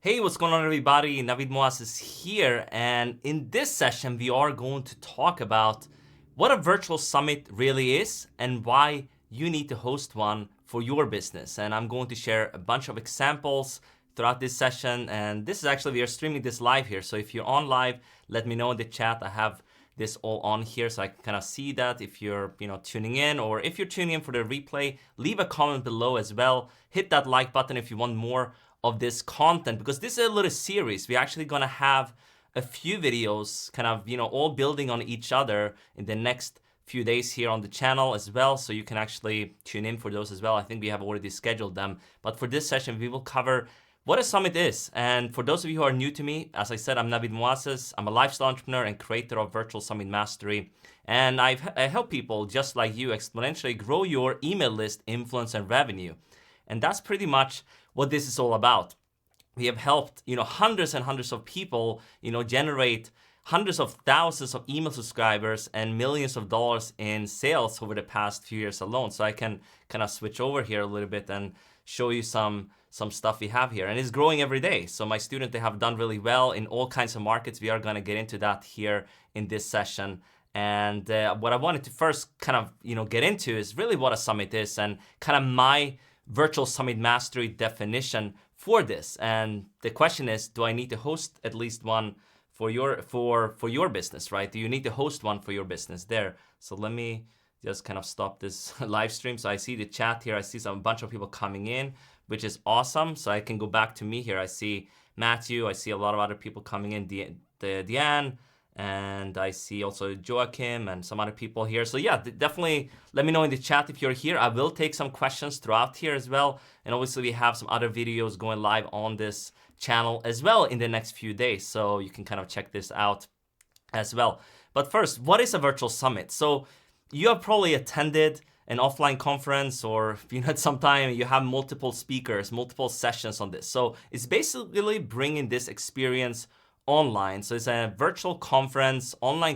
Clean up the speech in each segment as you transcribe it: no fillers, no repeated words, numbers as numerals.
Hey, what's going on, everybody? Navid Moazzez here, and in this session, we are going to talk about what a virtual summit really is and why you need to host one for your business. And I'm going to share a bunch of examples throughout this session. And this is actually, we are streaming this live here. So if you're on live, let me know in the chat. I have this all on here so I can kind of see that if you're tuning in, or if you're tuning in for the replay, leave a comment below as well. Hit that like button if you want more of this content, because this is a little series. We're actually gonna have a few videos kind of all building on each other in the next few days here on the channel as well, so you can actually tune in for those as well. I think we have already scheduled them, but for this session we will cover what a summit is. And for those of you who are new to me, as I said, I'm Navid Moazzez. I'm a lifestyle entrepreneur and creator of Virtual Summit Mastery, and I help people just like you exponentially grow your email list, influence, and revenue. And that's pretty much what this is all about. We have helped, hundreds and hundreds of people, generate hundreds of thousands of email subscribers and millions of dollars in sales over the past few years alone. So I can kind of switch over here a little bit and show you some stuff we have here. And it's growing every day. So my students, they have done really well in all kinds of markets. We are going to get into that here in this session. And what I wanted to first kind of, get into is really what a summit is and kind of my Virtual Summit Mastery definition for this. And the question is, do I need to host at least one for your business, right? Do you need to host one for your business there? So let me just kind of stop this live stream. So I see the chat here. I see a bunch of people coming in, which is awesome. So I can go back to me here. I see Matthew. I see a lot of other people coming in, Deanne, and I see also Joachim and some other people here. So yeah, definitely let me know in the chat if you're here. I will take some questions throughout here as well. And obviously we have some other videos going live on this channel as well in the next few days. So you can kind of check this out as well. But first, what is a virtual summit? So you have probably attended an offline conference, or at some time you have multiple speakers, multiple sessions on this. So it's basically bringing this experience online. So it's a virtual conference, online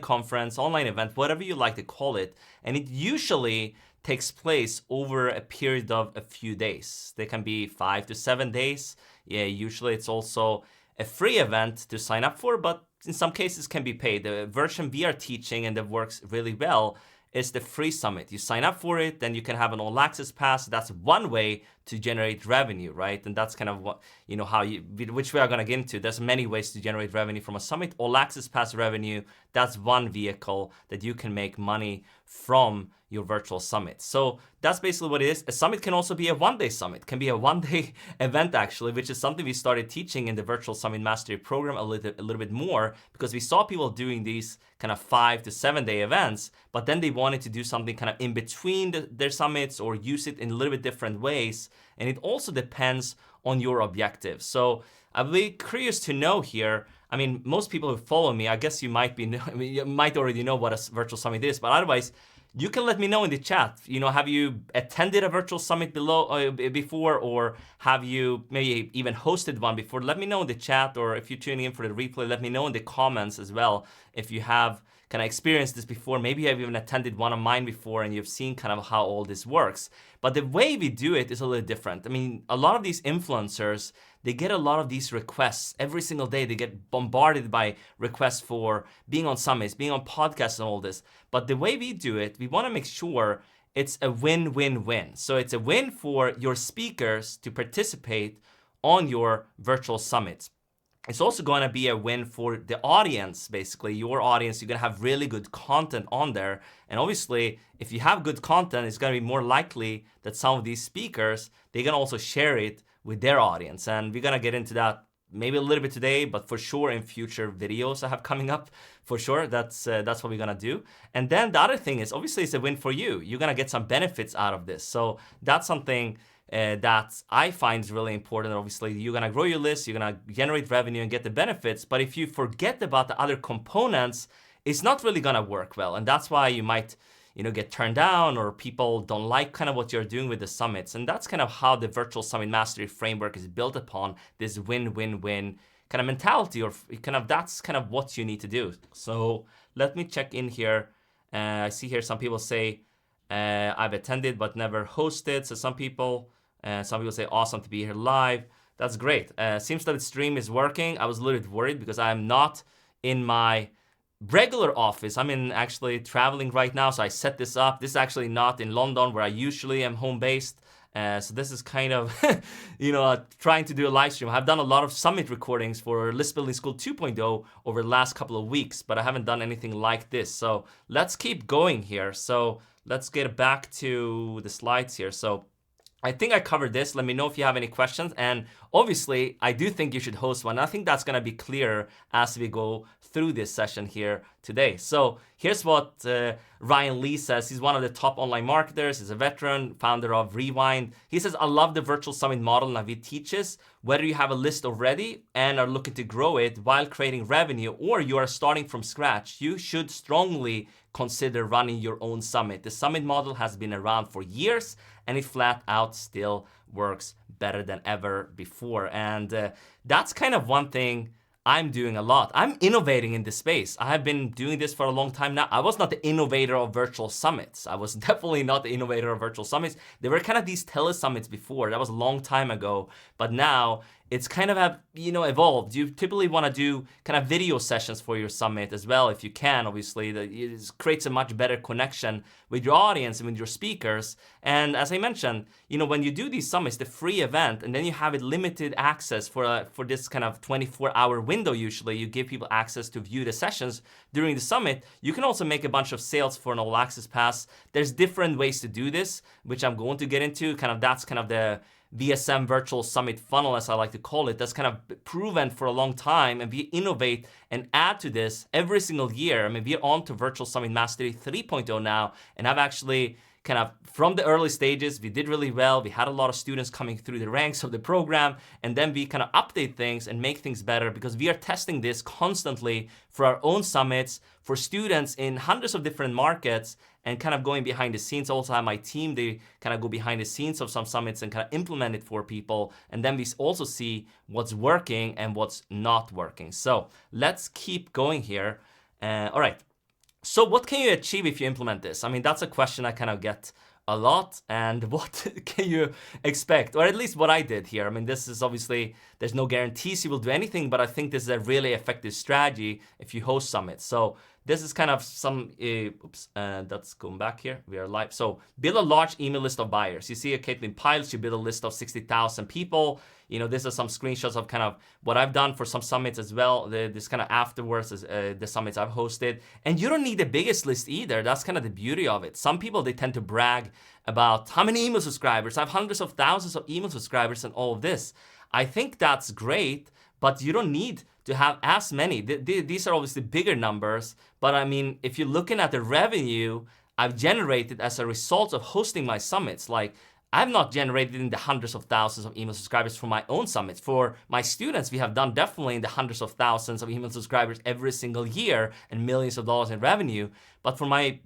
event, whatever you like to call it. And it usually takes place over a period of a few days. They can be 5 to 7 days. Yeah, usually it's also a free event to sign up for, but in some cases can be paid. The version we are teaching and that works really well is the free summit. You sign up for it, then you can have an all access pass. That's one way to generate revenue, right? And that's kind of what, which we are gonna get into. There's many ways to generate revenue from a summit. All access pass revenue, that's one vehicle that you can make money from your virtual summit. So that's basically what it is. A summit can also be a one-day summit, can be a one-day event actually, which is something we started teaching in the Virtual Summit Mastery program a little bit more, because we saw people doing these kind of 5 to 7 day events, but then they wanted to do something kind of in between their summits or use it in a little bit different ways. And it also depends on your objective. So I'd be curious to know here. I mean, most people who follow me, I guess you might already know what a virtual summit is, but otherwise, you can let me know in the chat. Have you attended a virtual summit before, or have you maybe even hosted one before? Let me know in the chat, or if you're tuning in for the replay, let me know in the comments as well if you have kind of experienced this before. Maybe you have even attended one of mine before and you've seen kind of how all this works. But the way we do it is a little different. I mean, a lot of these influencers, they get a lot of these requests every single day. They get bombarded by requests for being on summits, being on podcasts and all this. But the way we do it, we want to make sure it's a win-win-win. So it's a win for your speakers to participate on your virtual summits. It's also going to be a win for the audience, basically, your audience. You're going to have really good content on there. And obviously, if you have good content, it's going to be more likely that some of these speakers, they're going to also share it with their audience. And we're going to get into that maybe a little bit today, but for sure in future videos I have coming up, for sure. That's what we're going to do. And then the other thing is, obviously, it's a win for you. You're going to get some benefits out of this. So that's something that I find is really important. Obviously, you're going to grow your list, you're going to generate revenue and get the benefits. But if you forget about the other components, it's not really going to work well. And that's why you might get turned down, or people don't like kind of what you're doing with the summits. And that's kind of how the Virtual Summit Mastery framework is built upon, this win-win-win kind of mentality, or kind of that's kind of what you need to do. So let me check in here. I see here some people say, I've attended but never hosted. So some people say, awesome to be here live. That's great. Seems that the stream is working. I was a little bit worried because I'm not in my regular office. I'm in actually traveling right now, so I set this up. This is actually not in London where I usually am home based. So this is kind of, trying to do a live stream. I've done a lot of summit recordings for List Building School 2.0 over the last couple of weeks, but I haven't done anything like this. So let's keep going here. So let's get back to the slides here. So I think I covered this. Let me know if you have any questions. And obviously, I do think you should host one. I think that's going to be clear as we go through this session here today. So here's what Ryan Lee says. He's one of the top online marketers. He's a veteran, founder of Rewind. He says, I love the virtual summit model Navid teaches. Whether you have a list already and are looking to grow it while creating revenue, or you are starting from scratch, you should strongly consider running your own summit. The summit model has been around for years, and it flat out still works better than ever before. And that's kind of one thing I'm doing a lot. I'm innovating in this space. I have been doing this for a long time now. I was not the innovator of virtual summits. I was definitely not the innovator of virtual summits. There were kind of these telesummits before. That was a long time ago. But now it's kind of evolved. You typically want to do kind of video sessions for your summit as well, if you can, obviously. It creates a much better connection with your audience and with your speakers. And as I mentioned, when you do these summits, the free event, and then you have it limited access for this kind of 24-hour window. Usually you give people access to view the sessions during the summit. You can also make a bunch of sales for an all access pass. There's different ways to do this, which I'm going to get into. That's kind of the VSM virtual summit funnel, as I like to call it. That's kind of proven for a long time, and we innovate and add to this every single year. I mean, we're on to Virtual Summit Mastery 3.0 now, and I've actually kind of, from the early stages, we did really well. We had a lot of students coming through the ranks of the program, and then we kind of update things and make things better, because we are testing this constantly for our own summits, for students in hundreds of different markets, and kind of going behind the scenes. I also have my team, they kind of go behind the scenes of some summits and kind of implement it for people. And then we also see what's working and what's not working. So let's keep going here. All right. So what can you achieve if you implement this? I mean, that's a question I kind of get a lot. And what can you expect? Or at least what I did here. I mean, this is obviously, there's no guarantees you will do anything, but I think this is a really effective strategy if you host summits. So this is kind of some, that's going back here. We are live. So build a large email list of buyers. You see a Caitlin Piles, she built a list of 60,000 people. This is some screenshots of kind of what I've done for some summits as well. This kind of afterwards is the summits I've hosted. And you don't need the biggest list either. That's kind of the beauty of it. Some people, they tend to brag about how many email subscribers. I have hundreds of thousands of email subscribers and all of this. I think that's great, but you don't need to have as many. These are obviously bigger numbers, but I mean, if you're looking at the revenue I've generated as a result of hosting my summits, like I've not generated in the hundreds of thousands of email subscribers for my own summits. For my students, we have done definitely in the hundreds of thousands of email subscribers every single year and millions of dollars in revenue. But for my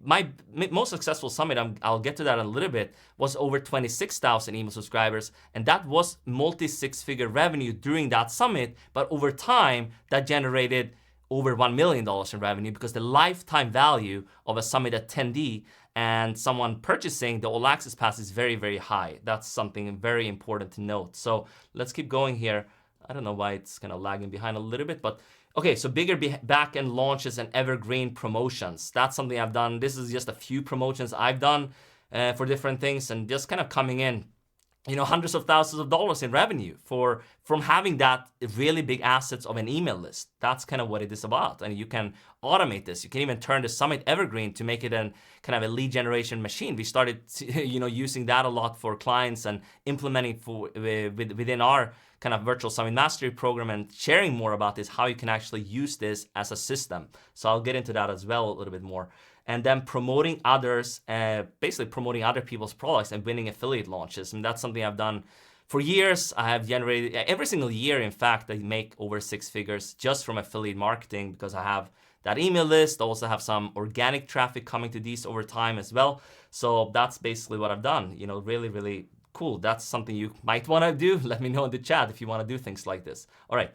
most successful summit, I'll get to that in a little bit, was over 26,000 email subscribers. And that was multi-six-figure revenue during that summit. But over time, that generated over $1 million in revenue, because the lifetime value of a summit attendee and someone purchasing the all access pass is very, very high. That's something very important to note. So let's keep going here. I don't know why it's kind of lagging behind a little bit, but okay, so bigger back-end launches and evergreen promotions. That's something I've done. This is just a few promotions I've done for different things, and just kind of coming in, hundreds of thousands of dollars in revenue from having that really big assets of an email list. That's kind of what it is about. And you can automate this. You can even turn the summit evergreen to make it an kind of a lead generation machine. We started, using that a lot for clients and implementing within our kind of virtual summit mastery program, and sharing more about this, how you can actually use this as a system. So I'll get into that as well a little bit more. And then promoting others, basically promoting other people's products and winning affiliate launches. And that's something I've done for years. I have generated, every single year, in fact, I make over 6 figures just from affiliate marketing, because I have that email list. I also have some organic traffic coming to these over time as well. So that's basically what I've done. Really, really cool. That's something you might want to do. Let me know in the chat if you want to do things like this. All right.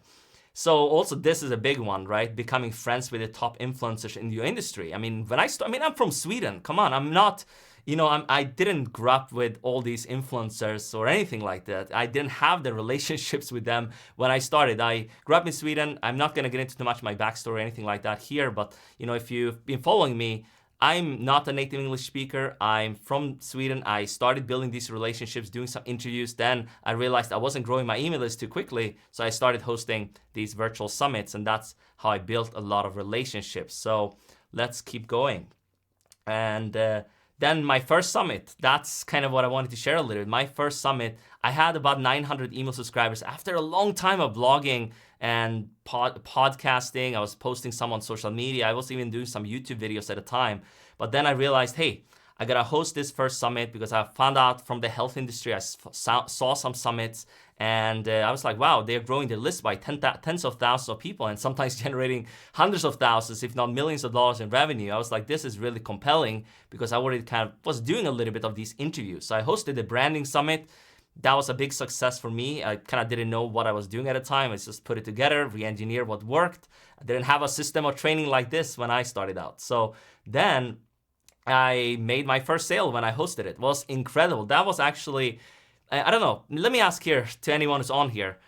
So also, this is a big one, right? Becoming friends with the top influencers in your industry. I mean, I'm from Sweden. Come on, I'm not I didn't grow up with all these influencers or anything like that. I didn't have the relationships with them when I started. I grew up in Sweden. I'm not going to get into too much of my backstory or anything like that here, but if you've been following me, I'm not a native English speaker. I'm from Sweden. I started building these relationships, doing some interviews. Then I realized I wasn't growing my email list too quickly. So I started hosting these virtual summits, and that's how I built a lot of relationships. So let's keep going. And then my first summit, that's kind of what I wanted to share a little bit. My first summit, I had about 900 email subscribers after a long time of blogging and podcasting. I was posting some on social media. I was even doing some YouTube videos at a time. But then I realized, hey, I gotta host this first summit because I found out from the health industry. I saw some summits, and I was like, wow, they're growing their list by tens of thousands of people, and sometimes generating hundreds of thousands, if not millions of dollars in revenue. I was like, this is really compelling, because I already kind of was doing a little bit of these interviews. So I hosted the branding summit. That was a big success for me. I kind of didn't know what I was doing at the time. I just put it together, re-engineered what worked. I didn't have a system of training like this when I started out. So then I made my first sale when I hosted it. It was incredible. That was actually, I don't know, let me ask here to anyone who's on here,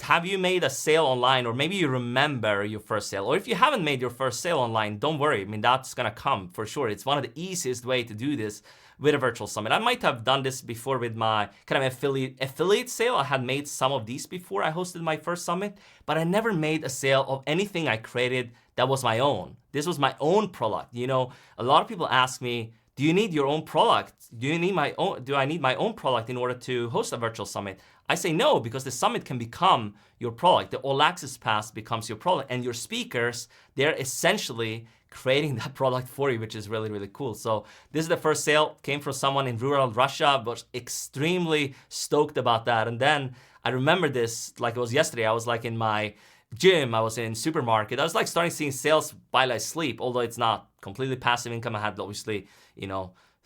have you made a sale online, or maybe you remember your first sale? Or if you haven't made your first sale online, don't worry. I mean, that's gonna come for sure. It's one of the easiest way to do this with a virtual summit. I might have done this before with my kind of affiliate sale. I had made some of these before I hosted my first summit, but I never made a sale of anything I created that was my own. This was my own product. A lot of people ask me, do you need your own product? Do I need my own product in order to host a virtual summit? I say no, because the summit can become your product. The All Access Pass becomes your product, and your speakers, they're essentially creating that product for you, which is really, really cool. So this is the first sale, came from someone in rural Russia, was extremely stoked about that. And then I remember this like it was yesterday. I was like in my gym, I was in supermarket. I was like starting seeing sales while I sleep, although it's not completely passive income. I had obviously,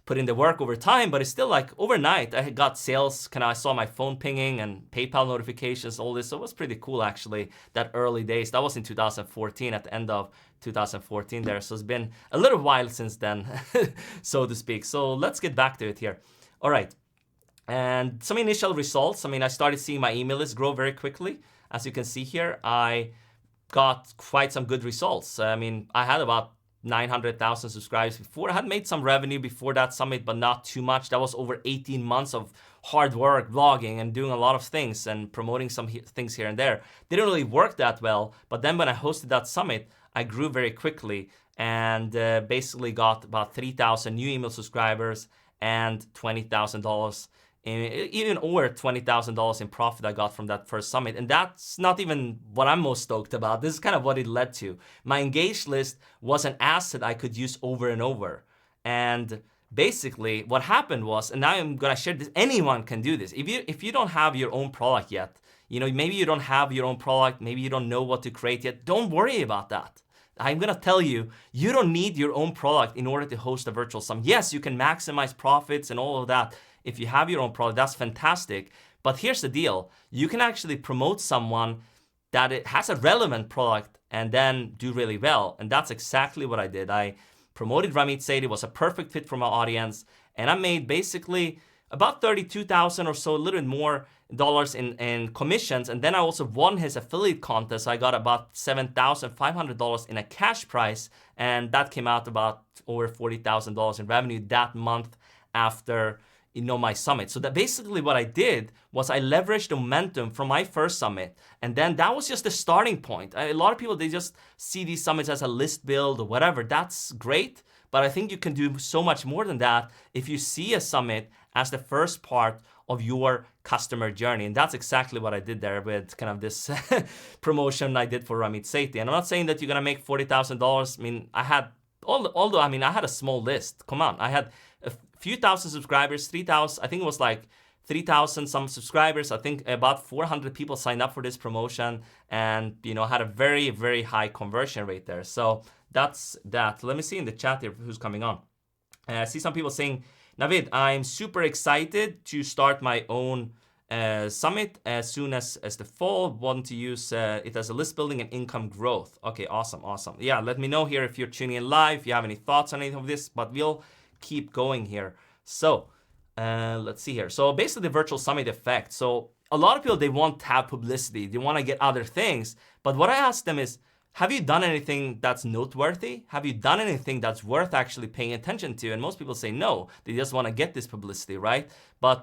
put in the work over time, but it's still like overnight I had got sales. I saw my phone pinging and PayPal notifications, all this. So it was pretty cool actually, that early days. That was in 2014, at the end of 2014 there. So it's been a little while since then, so to speak. So let's get back to it here. All right. And some initial results. I started seeing my email list grow very quickly. As you can see here, I got quite some good results. I had about 900,000 subscribers before. I had made some revenue before that summit, but not too much. That was over 18 months of hard work, vlogging, and doing a lot of things and promoting some things here and there. Didn't really work that well, but then when I hosted that summit, I grew very quickly and basically got about 3,000 new email subscribers and $20,000, even over $20,000 in profit I got from that first summit. And that's not even what I'm most stoked about. This is kind of what it led to. My engaged list was an asset I could use over and over. And basically what happened was, and now I'm gonna share this, anyone can do this. If you don't have your own product yet, maybe you don't have your own product, maybe you don't know what to create yet, don't worry about that. I'm gonna tell you, you don't need your own product in order to host a virtual summit. Yes, you can maximize profits and all of that. If you have your own product, that's fantastic. But here's the deal. You can actually promote someone that it has a relevant product and then do really well. And that's exactly what I did. I promoted Ramit Sethi. It was a perfect fit for my audience. And I made basically about 32,000 or so, a little bit more dollars in commissions. And then I also won his affiliate contest. I got about $7,500 in a cash prize. And that came out about over $40,000 in revenue that month after my summit. So that basically what I did was I leveraged the momentum from my first summit. And then that was just the starting point. A lot of people, they just see these summits as a list build or whatever. That's great. But I think you can do so much more than that if you see a summit as the first part of your customer journey. And that's exactly what I did there with kind of this promotion I did for Ramit Sethi. And I'm not saying that you're going to make $40,000. I had a small list. Come on. I had a few thousand subscribers, 3,000, I think it was like 3,000 some subscribers. I think about 400 people signed up for this promotion and, had a very, very high conversion rate there. So that's that. Let me see in the chat here who's coming on. I see some people saying, Navid, I'm super excited to start my own summit as soon as the fall. Want to use it as a list building and income growth. Okay, awesome. Yeah, let me know here if you're tuning in live, if you have any thoughts on any of this, but we'll keep going here. So let's see here. So basically the virtual summit effect. So a lot of people, they want to have publicity. They want to get other things. But what I ask them is, have you done anything that's noteworthy? Have you done anything that's worth actually paying attention to? And most people say no. They just want to get this publicity, right? But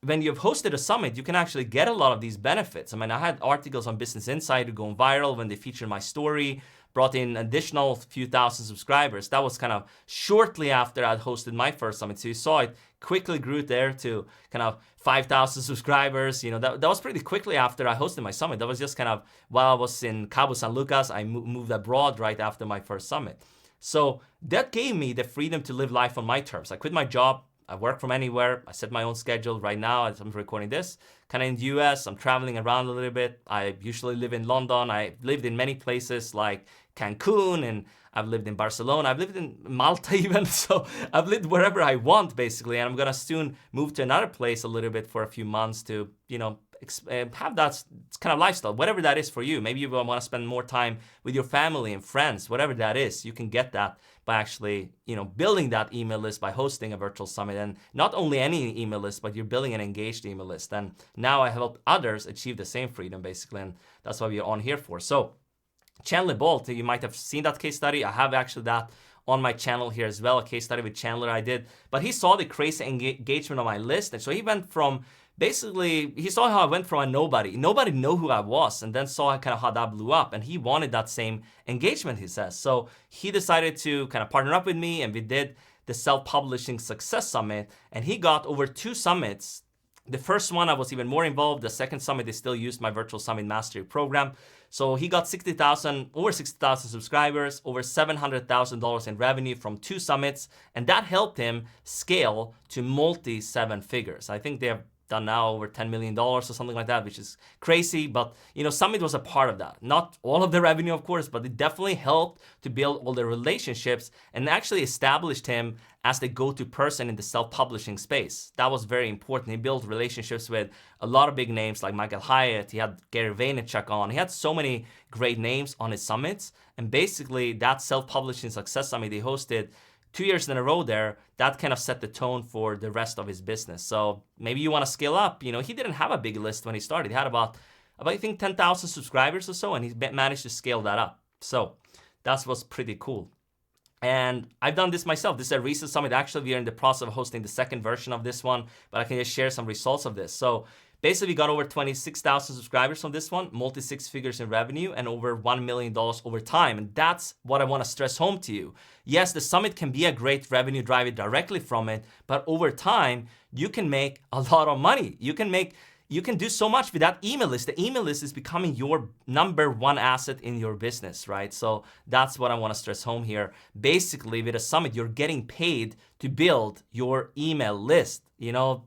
when you've hosted a summit, you can actually get a lot of these benefits. I mean, I had articles on Business Insider going viral when they featured my story, brought in additional few thousand subscribers. That was kind of shortly after I'd hosted my first summit. So you saw it quickly grew there to kind of 5,000 subscribers. You know, that was pretty quickly after I hosted my summit. That was just kind of while I was in Cabo San Lucas. I moved abroad right after my first summit. So that gave me the freedom to live life on my terms. I quit my job. I work from anywhere. I set my own schedule right now as I'm recording this. Kind of in the US, I'm traveling around a little bit. I usually live in London. I've lived in many places like Cancun, and I've lived in Barcelona. I've lived in Malta even. So I've lived wherever I want, basically. And I'm going to soon move to another place a little bit for a few months to, you know, have that kind of lifestyle, whatever that is for you. Maybe you want to spend more time with your family and friends, whatever that is. You can get that by actually, you know, building that email list by hosting a virtual summit. And not only any email list, but you're building an engaged email list. And now I help others achieve the same freedom, basically. And that's what we're on here for. So Chandler Bolt, you might have seen that case study. I have actually that on my channel here as well, a case study with Chandler I did. But he saw the crazy engagement on my list. And so he went from, basically, he saw how I went from a nobody knew who I was, and then saw kind of how that blew up. And he wanted that same engagement, he says. So he decided to kind of partner up with me, and we did the Self-Publishing Success Summit. And he got over 2 summits. The first one, I was even more involved. The second summit, they still used my Virtual Summit Mastery program. So he got over 60,000 subscribers, over $700,000 in revenue from 2 summits. And that helped him scale to multi-7 figures. I think they have done now over $10 million or something like that, which is crazy. But, you know, Summit was a part of that. Not all of the revenue, of course, but it definitely helped to build all the relationships and actually established him as the go-to person in the self-publishing space. That was very important. He built relationships with a lot of big names like Michael Hyatt. He had Gary Vaynerchuk on. He had so many great names on his summits. And basically, that Self-Publishing Success Summit he hosted 2 years in a row there, that kind of set the tone for the rest of his business. So maybe you want to scale up. You know, he didn't have a big list when he started. He had about I think 10,000 subscribers or so, and he managed to scale that up. So that was pretty cool. And I've done this myself. This is a recent summit. Actually, we are in the process of hosting the second version of this one, but I can just share some results of this. So basically, we got over 26,000 subscribers from this one, multi-6 figures in revenue, and over $1 million over time. And that's what I want to stress home to you. Yes, the summit can be a great revenue driver directly from it, but over time, you can make a lot of money. You can do so much with that email list. The email list is becoming your number one asset in your business, right? So that's what I want to stress home here. Basically, with a summit, you're getting paid to build your email list. You know,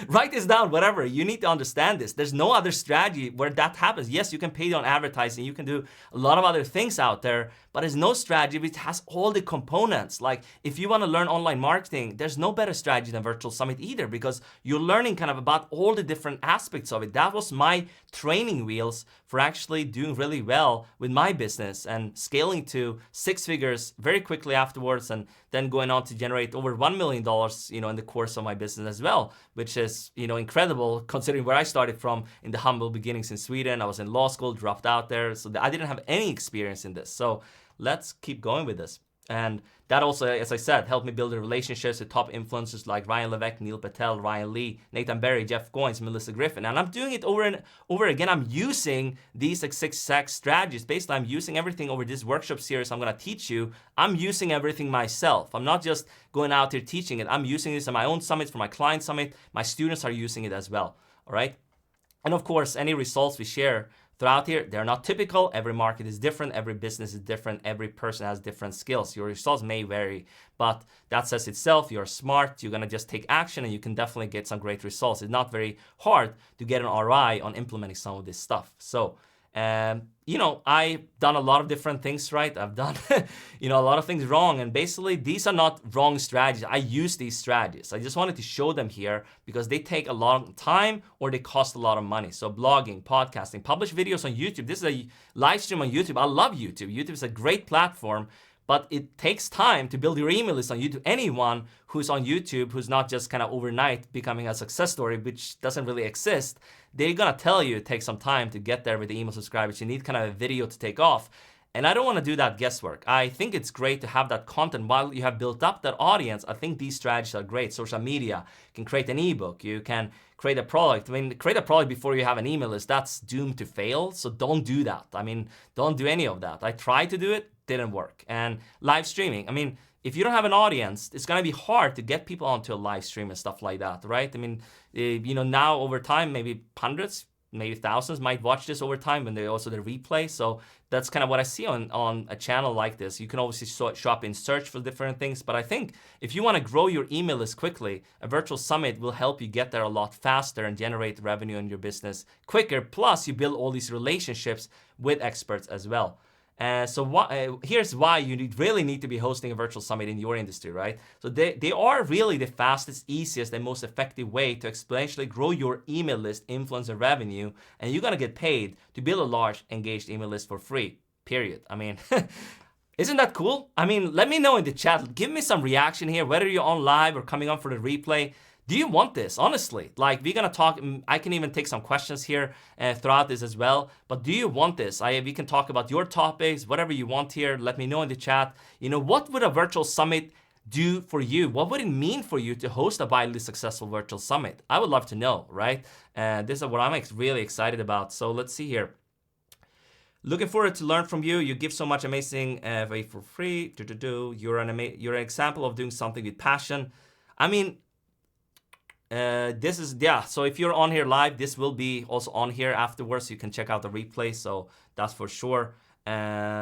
write this down, whatever. You need to understand this. There's no other strategy where that happens. Yes, you can pay on advertising. You can do a lot of other things out there, but there's no strategy which has all the components. Like if you want to learn online marketing, there's no better strategy than Virtual Summit either, because you're learning kind of about all the different aspects of it. That was my training wheels for actually doing really well with my business and scaling to 6 figures very quickly afterwards, and then going on to generate over $1 million, you know, in the course of my business as well, which is, you know, incredible considering where I started from in the humble beginnings in Sweden. I was in law school, dropped out there, so I didn't have any experience in this. So let's keep going with this. And that also, as I said, helped me build the relationships with top influencers like Ryan Levesque, Neil Patel, Ryan Lee, Nathan Berry, Jeff Goins, Melissa Griffin. And I'm doing it over and over again. I'm using these exact strategies. Basically, I'm using everything over this workshop series I'm going to teach you. I'm using everything myself. I'm not just going out here teaching it. I'm using this in my own summits, for my client summit. My students are using it as well. All right. And of course, any results we share throughout here, they're not typical. Every market is different. Every business is different. Every person has different skills. Your results may vary, but that says itself. You're smart. You're going to just take action, and you can definitely get some great results. It's not very hard to get an ROI on implementing some of this stuff. So, you know, I've done a lot of different things right. I've done, you know, a lot of things wrong. And basically, these are not wrong strategies. I use these strategies. I just wanted to show them here because they take a lot of time or they cost a lot of money. So blogging, podcasting, publish videos on YouTube. This is a live stream on YouTube. I love YouTube. YouTube is a great platform. but it takes time to build your email list on YouTube. Anyone who's on YouTube, who's not just kind of overnight becoming a success story, which doesn't really exist, they're gonna tell you it takes some time to get there with the email subscribers. You need kind of a video to take off. And I don't want to do that guesswork. I think it's great to have that content while you have built up that audience. I think these strategies are great. Social media, you can create an ebook, you can create a product. I mean, create a product before you have an email list, that's doomed to fail. So don't do that. I mean, don't do any of that. I tried to do it, didn't work. And live streaming, I mean, if you don't have an audience, it's gonna be hard to get people onto a live stream and stuff like that, right? I mean, now over time, maybe hundreds, maybe thousands might watch this over time when they also the replay. So that's kind of what I see on a channel like this. You can obviously shop in search for different things, but I think if you want to grow your email list quickly, a virtual summit will help you get there a lot faster and generate revenue in your business quicker. Plus, you build all these relationships with experts as well. Here's why you really need to be hosting a virtual summit in your industry, right? So they are really the fastest, easiest, and most effective way to exponentially grow your email list, influence, and revenue. And you're gonna get paid to build a large, engaged email list for free, period. I mean, isn't that cool? I mean, let me know in the chat. Give me some reaction here, whether you're on live or coming on for the replay. Do you want this? Honestly, like we're gonna talk, I can even take some questions here throughout this as well, but do you want this? We can talk about your topics, whatever you want here. Let me know in the chat. What would a virtual summit do for you? What would it mean for you to host a wildly successful virtual summit? I would love to know, right? This is what I'm really excited about. So let's see here. Looking forward to learn from you. You give so much amazing way for free. You're an example of doing something with passion. I mean, so if you're on here live, this will be also on here afterwards. You can check out the replay, so that's for sure.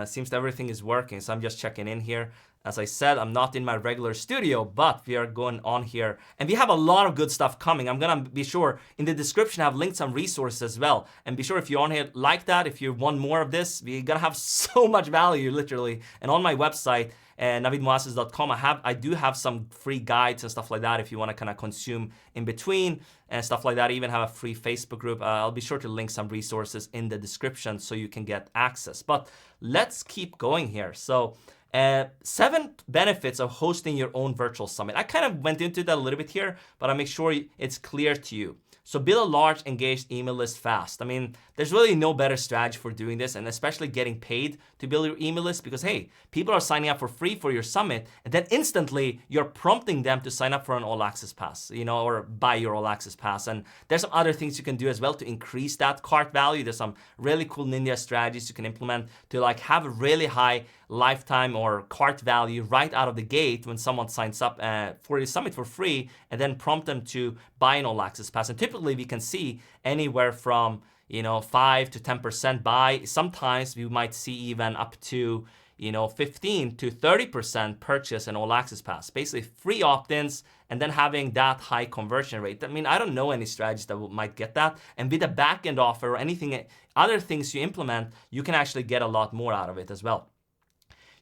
Seems everything is working, so I'm just checking in here. As I said, I'm not in my regular studio, but we are going on here. And we have a lot of good stuff coming. I'm gonna be sure in the description I have linked some resources as well. And be sure if you're on here like that, if you want more of this, we're gonna have so much value, literally. And on my website, navidmoazzez.com, I do have some free guides and stuff like that if you want to kind of consume in between and stuff like that. I even have a free Facebook group. I'll be sure to link some resources in the description so you can get access. But let's keep going here. So 7 benefits of hosting your own virtual summit. I kind of went into that a little bit here, but I'll make sure it's clear to you. So build a large, engaged email list fast. I mean, there's really no better strategy for doing this, and especially getting paid to build your email list, because hey, people are signing up for free for your summit, and then instantly you're prompting them to sign up for an all access pass, or buy your all access pass. And there's some other things you can do as well to increase that cart value. There's some really cool ninja strategies you can implement to have a really high lifetime or cart value right out of the gate when someone signs up for the summit for free, and then prompt them to buy an all access pass. And typically we can see anywhere from 5 to 10% buy. Sometimes we might see even up to 15 to 30% purchase an all access pass. Basically free opt-ins and then having that high conversion rate. I mean, I don't know any strategies that might get that. And with a back-end offer or anything, other things you implement, you can actually get a lot more out of it as well.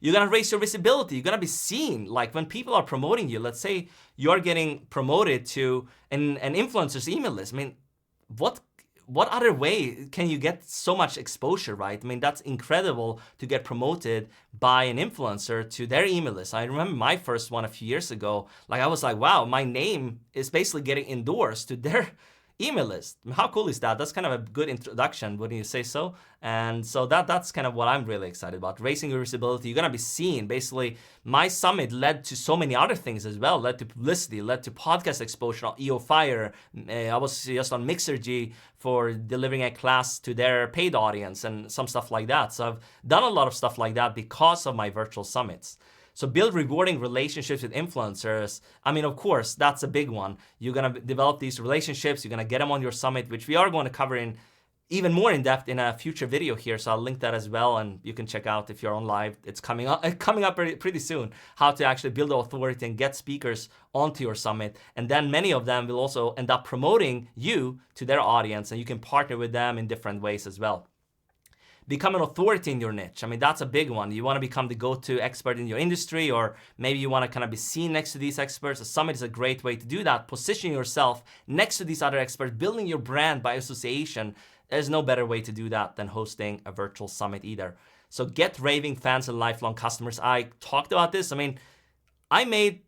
You're gonna raise your visibility. You're gonna be seen. Like when people are promoting you, let's say you're getting promoted to an influencer's email list. I mean, what other way can you get so much exposure, right? I mean, that's incredible to get promoted by an influencer to their email list. I remember my first one a few years ago. Like I was like, wow, my name is basically getting endorsed to their email list. How cool is that? That's kind of a good introduction, wouldn't you say so? And so that's kind of what I'm really excited about. Raising your visibility, you're gonna be seen. Basically, my summit led to so many other things as well. Led to publicity, led to podcast exposure on EO Fire. I was just on Mixergy for delivering a class to their paid audience and some stuff like that. So I've done a lot of stuff like that because of my virtual summits. So build rewarding relationships with influencers. I mean, of course, that's a big one. You're gonna develop these relationships. You're gonna get them on your summit, which we are going to cover in even more in depth in a future video here. So I'll link that as well, and you can check out if you're on live. It's coming up pretty soon. How to actually build authority and get speakers onto your summit, and then many of them will also end up promoting you to their audience, and you can partner with them in different ways as well. Become an authority in your niche. I mean, that's a big one. You want to become the go-to expert in your industry, or maybe you want to kind of be seen next to these experts. A summit is a great way to do that. Position yourself next to these other experts, building your brand by association. There's no better way to do that than hosting a virtual summit either. So get raving fans and lifelong customers. I talked about this. I mean, I made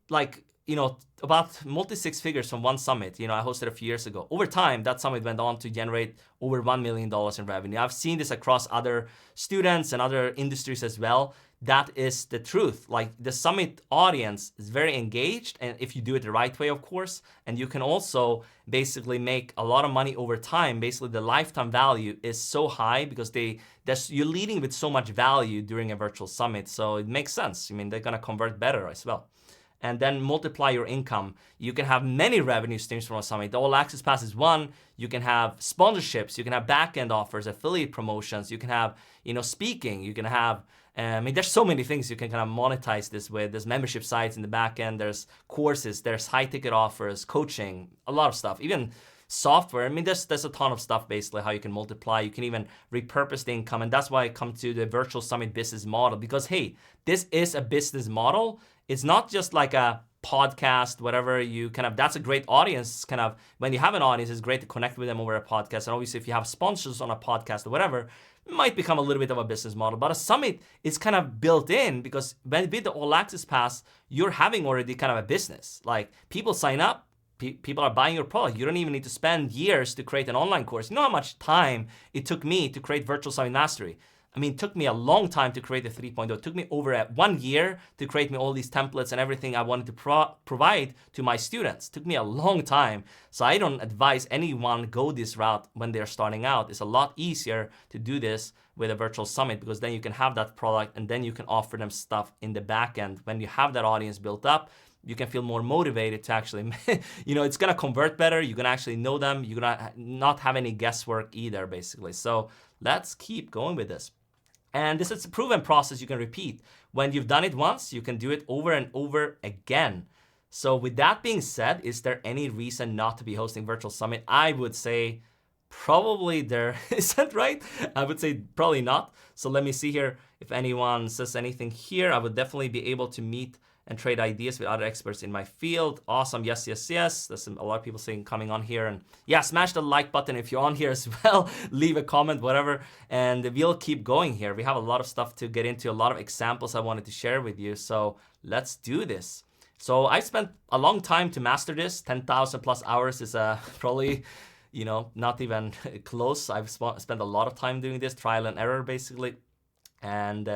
about multi-six figures from one summit. I hosted a few years ago. Over time, that summit went on to generate over $1 million in revenue. I've seen this across other students and other industries as well. That is the truth. Like, the summit audience is very engaged, and if you do it the right way, of course, and you can also basically make a lot of money over time. Basically, the lifetime value is so high because you're leading with so much value during a virtual summit. So it makes sense. I mean, they're gonna convert better as well. And then multiply your income. You can have many revenue streams from a summit. The All Access Pass is one. You can have sponsorships. You can have back-end offers, affiliate promotions. You can have, speaking. You can have, there's so many things you can kind of monetize this with. There's membership sites in the back end. There's courses. There's high-ticket offers, coaching, a lot of stuff. Even software. There's a ton of stuff basically how you can multiply. You can even repurpose the income. And that's why I come to the virtual summit business model, because, hey, this is a business model. It's not just like a podcast, whatever. That's a great audience. When you have an audience, it's great to connect with them over a podcast. And obviously, if you have sponsors on a podcast or whatever, it might become a little bit of a business model. But a summit is kind of built in, because with the All Access Pass, you're having already kind of a business. Like, people sign up, people are buying your product. You don't even need to spend years to create an online course. You know how much time it took me to create Virtual Summit Mastery? It took me a long time to create a 3.0. It took me over 1 year to create me all these templates and everything I wanted to provide to my students. It took me a long time. So I don't advise anyone go this route when they're starting out. It's a lot easier to do this with a virtual summit, because then you can have that product and then you can offer them stuff in the back end. When you have that audience built up, you can feel more motivated to actually, it's going to convert better. You're going to actually know them. You're going to not have any guesswork either, basically. So let's keep going with this. And this is a proven process you can repeat. When you've done it once, you can do it over and over again. So with that being said, is there any reason not to be hosting Virtual Summit? I would say probably there isn't, right? I would say probably not. So let me see here. If anyone says anything here, I would definitely be able to meet and trade ideas with other experts in my field. Awesome. Yes. There's a lot of people saying coming on here. And yeah, smash the like button if you're on here as well. Leave a comment, whatever. And we'll keep going here. We have a lot of stuff to get into, a lot of examples I wanted to share with you. So let's do this. So I spent a long time to master this. 10,000 plus hours is probably, not even close. I've spent a lot of time doing this, trial and error, basically. And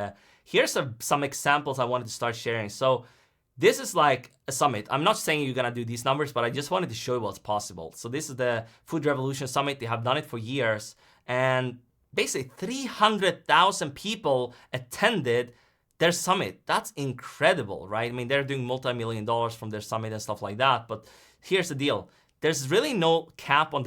here's some examples I wanted to start sharing. So this is like a summit. I'm not saying you're going to do these numbers, but I just wanted to show you what's possible. So this is the Food Revolution Summit. They have done it for years. And basically 300,000 people attended their summit. That's incredible, right? They're doing multi-million dollars from their summit and stuff like that. But here's the deal. There's really no cap on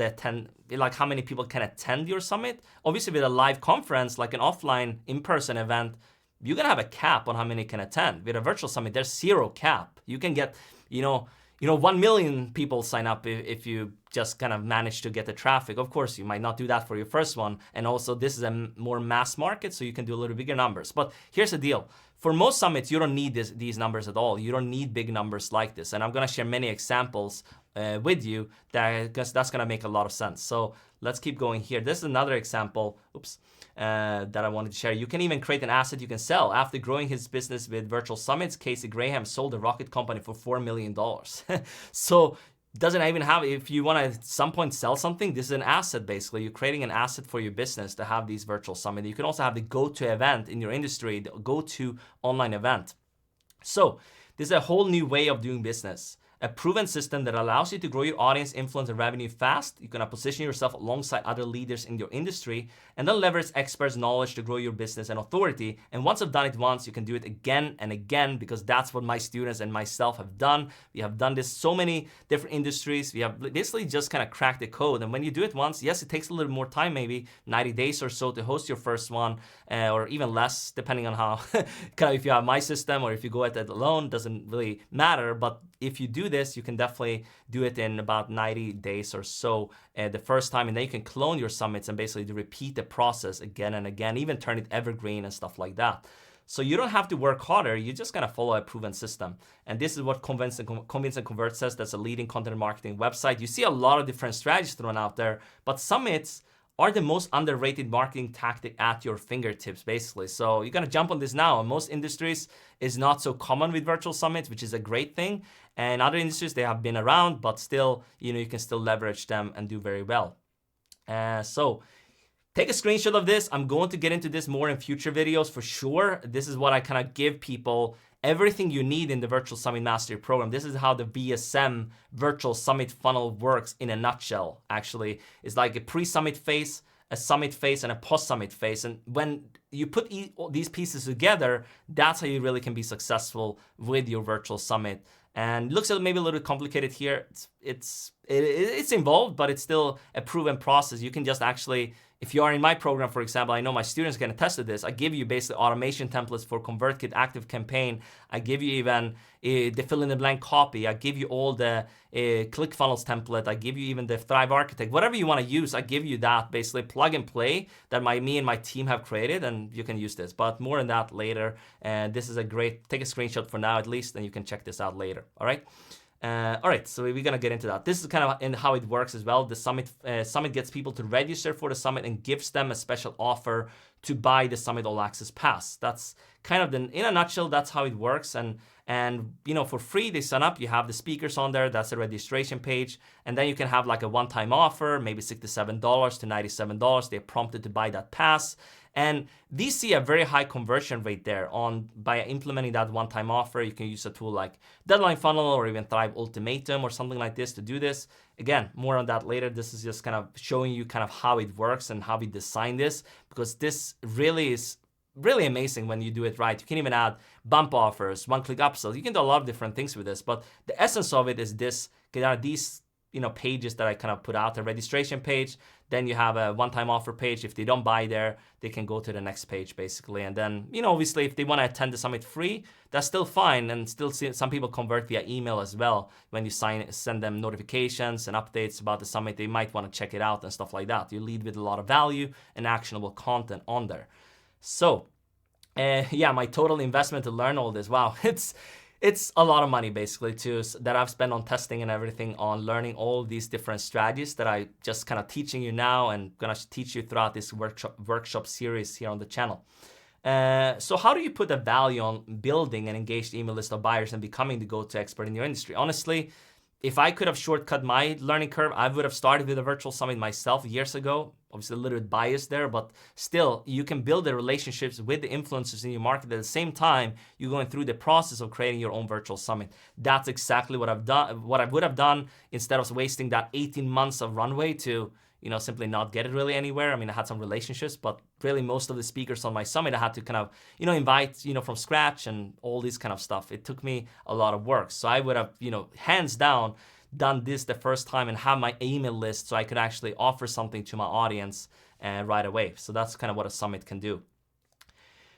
like how many people can attend your summit. Obviously, with a live conference, like an offline in-person event, you're gonna have a cap on how many can attend. With a virtual summit, there's zero cap. You can get, 1 million people sign up if you just kind of manage to get the traffic. Of course, you might not do that for your first one. And also, this is a more mass market, so you can do a little bigger numbers. But here's the deal. For most summits, you don't need these numbers at all. You don't need big numbers like this. And I'm gonna share many examples with you because that's gonna make a lot of sense. So let's keep going here. This is another example. That I wanted to share. You can even create an asset you can sell. After growing his business with virtual summits, Casey Graham sold a rocket company for $4 million. So doesn't even have, if you want to at some point sell something, this is an asset basically. You're creating an asset for your business to have these virtual summits. You can also have the go-to event in your industry, the go-to online event. So this is a whole new way of doing business. A proven system that allows you to grow your audience, influence, and revenue fast. You're gonna position yourself alongside other leaders in your industry and then leverage experts' knowledge to grow your business and authority. And once I've done it once, you can do it again and again, because that's what my students and myself have done. We have done this so many different industries. We have basically just kind of cracked the code. And when you do it once, yes, it takes a little more time, maybe 90 days or so to host your first one, or even less, depending on how, kind of if you have my system or if you go at it alone, doesn't really matter. But if you do this, you can definitely do it in about 90 days or so the first time, and then you can clone your summits and basically repeat the process again and again, even turn it evergreen and stuff like that. So you don't have to work harder, you just gotta follow a proven system. And this is what Convince and Convert says. That's a leading content marketing website. You see a lot of different strategies thrown out there, but summits are the most underrated marketing tactic at your fingertips, basically. So you're gonna jump on this now. In most industries, it's not so common with virtual summits, which is a great thing. And other industries, they have been around, but still, you can still leverage them and do very well. So take a screenshot of this. I'm going to get into this more in future videos for sure. This is what I kind of give people, everything you need in the Virtual Summit Mastery Program. This is how the VSM Virtual Summit funnel works in a nutshell, actually. It's like a pre-summit phase, a summit phase, and a post-summit phase. And when you put these pieces together, that's how you really can be successful with your virtual summit. And it looks maybe a little complicated here. It's involved, but it's still a proven process. You can just actually, if you are in my program, for example, I know my students can attest to this. I give you basically automation templates for ConvertKit Active Campaign. I give you even the fill-in-the-blank copy. I give you all the ClickFunnels template. I give you even the Thrive Architect. Whatever you want to use, I give you that, basically plug and play that me and my team have created, and you can use this. But more on that later. And this is a great, take a screenshot for now at least, and you can check this out later. All right. All right, so we're gonna get into that. This is kind of in how it works as well. The summit gets people to register for the summit and gives them a special offer to buy the Summit All Access Pass. That's kind of in a nutshell, that's how it works. And for free, they sign up. You have the speakers on there. That's the registration page, and then you can have like a one-time offer, maybe $67 to $97. They're prompted to buy that pass. And these see a very high conversion rate there by implementing that one-time offer. You can use a tool like Deadline Funnel or even Thrive Ultimatum or something like this to do this. Again, more on that later. This is just kind of showing you kind of how it works and how we design this, because this really is really amazing when you do it right. You can even add bump offers, one-click upsells. You can do a lot of different things with this, but the essence of it is this. There are these pages that I kind of put out, a registration page, then you have a one-time offer page. If they don't buy there, they can go to the next page basically. And then, obviously if they want to attend the summit free, that's still fine. And still some people convert via email as well. When you send them notifications and updates about the summit, they might want to check it out and stuff like that. You lead with a lot of value and actionable content on there. So, my total investment to learn all this, wow, it's a lot of money basically that I've spent on testing and everything, on learning all these different strategies that I just kind of teaching you now and gonna teach you throughout this workshop series here on the channel. So how do you put a value on building an engaged email list of buyers and becoming the go-to expert in your industry? Honestly, if I could have shortcut my learning curve, I would have started with a virtual summit myself years ago. Obviously a little bit biased there, but still you can build the relationships with the influencers in your market at the same time you're going through the process of creating your own virtual summit. That's exactly what I've done, what I would have done instead of wasting that 18 months of runway to simply not get it really anywhere. I mean, I had some relationships, but really most of the speakers on my summit, I had to kind of, invite, from scratch and all this kind of stuff. It took me a lot of work. So I would have, hands down, done this the first time and have my email list so I could actually offer something to my audience right away. So that's kind of what a summit can do.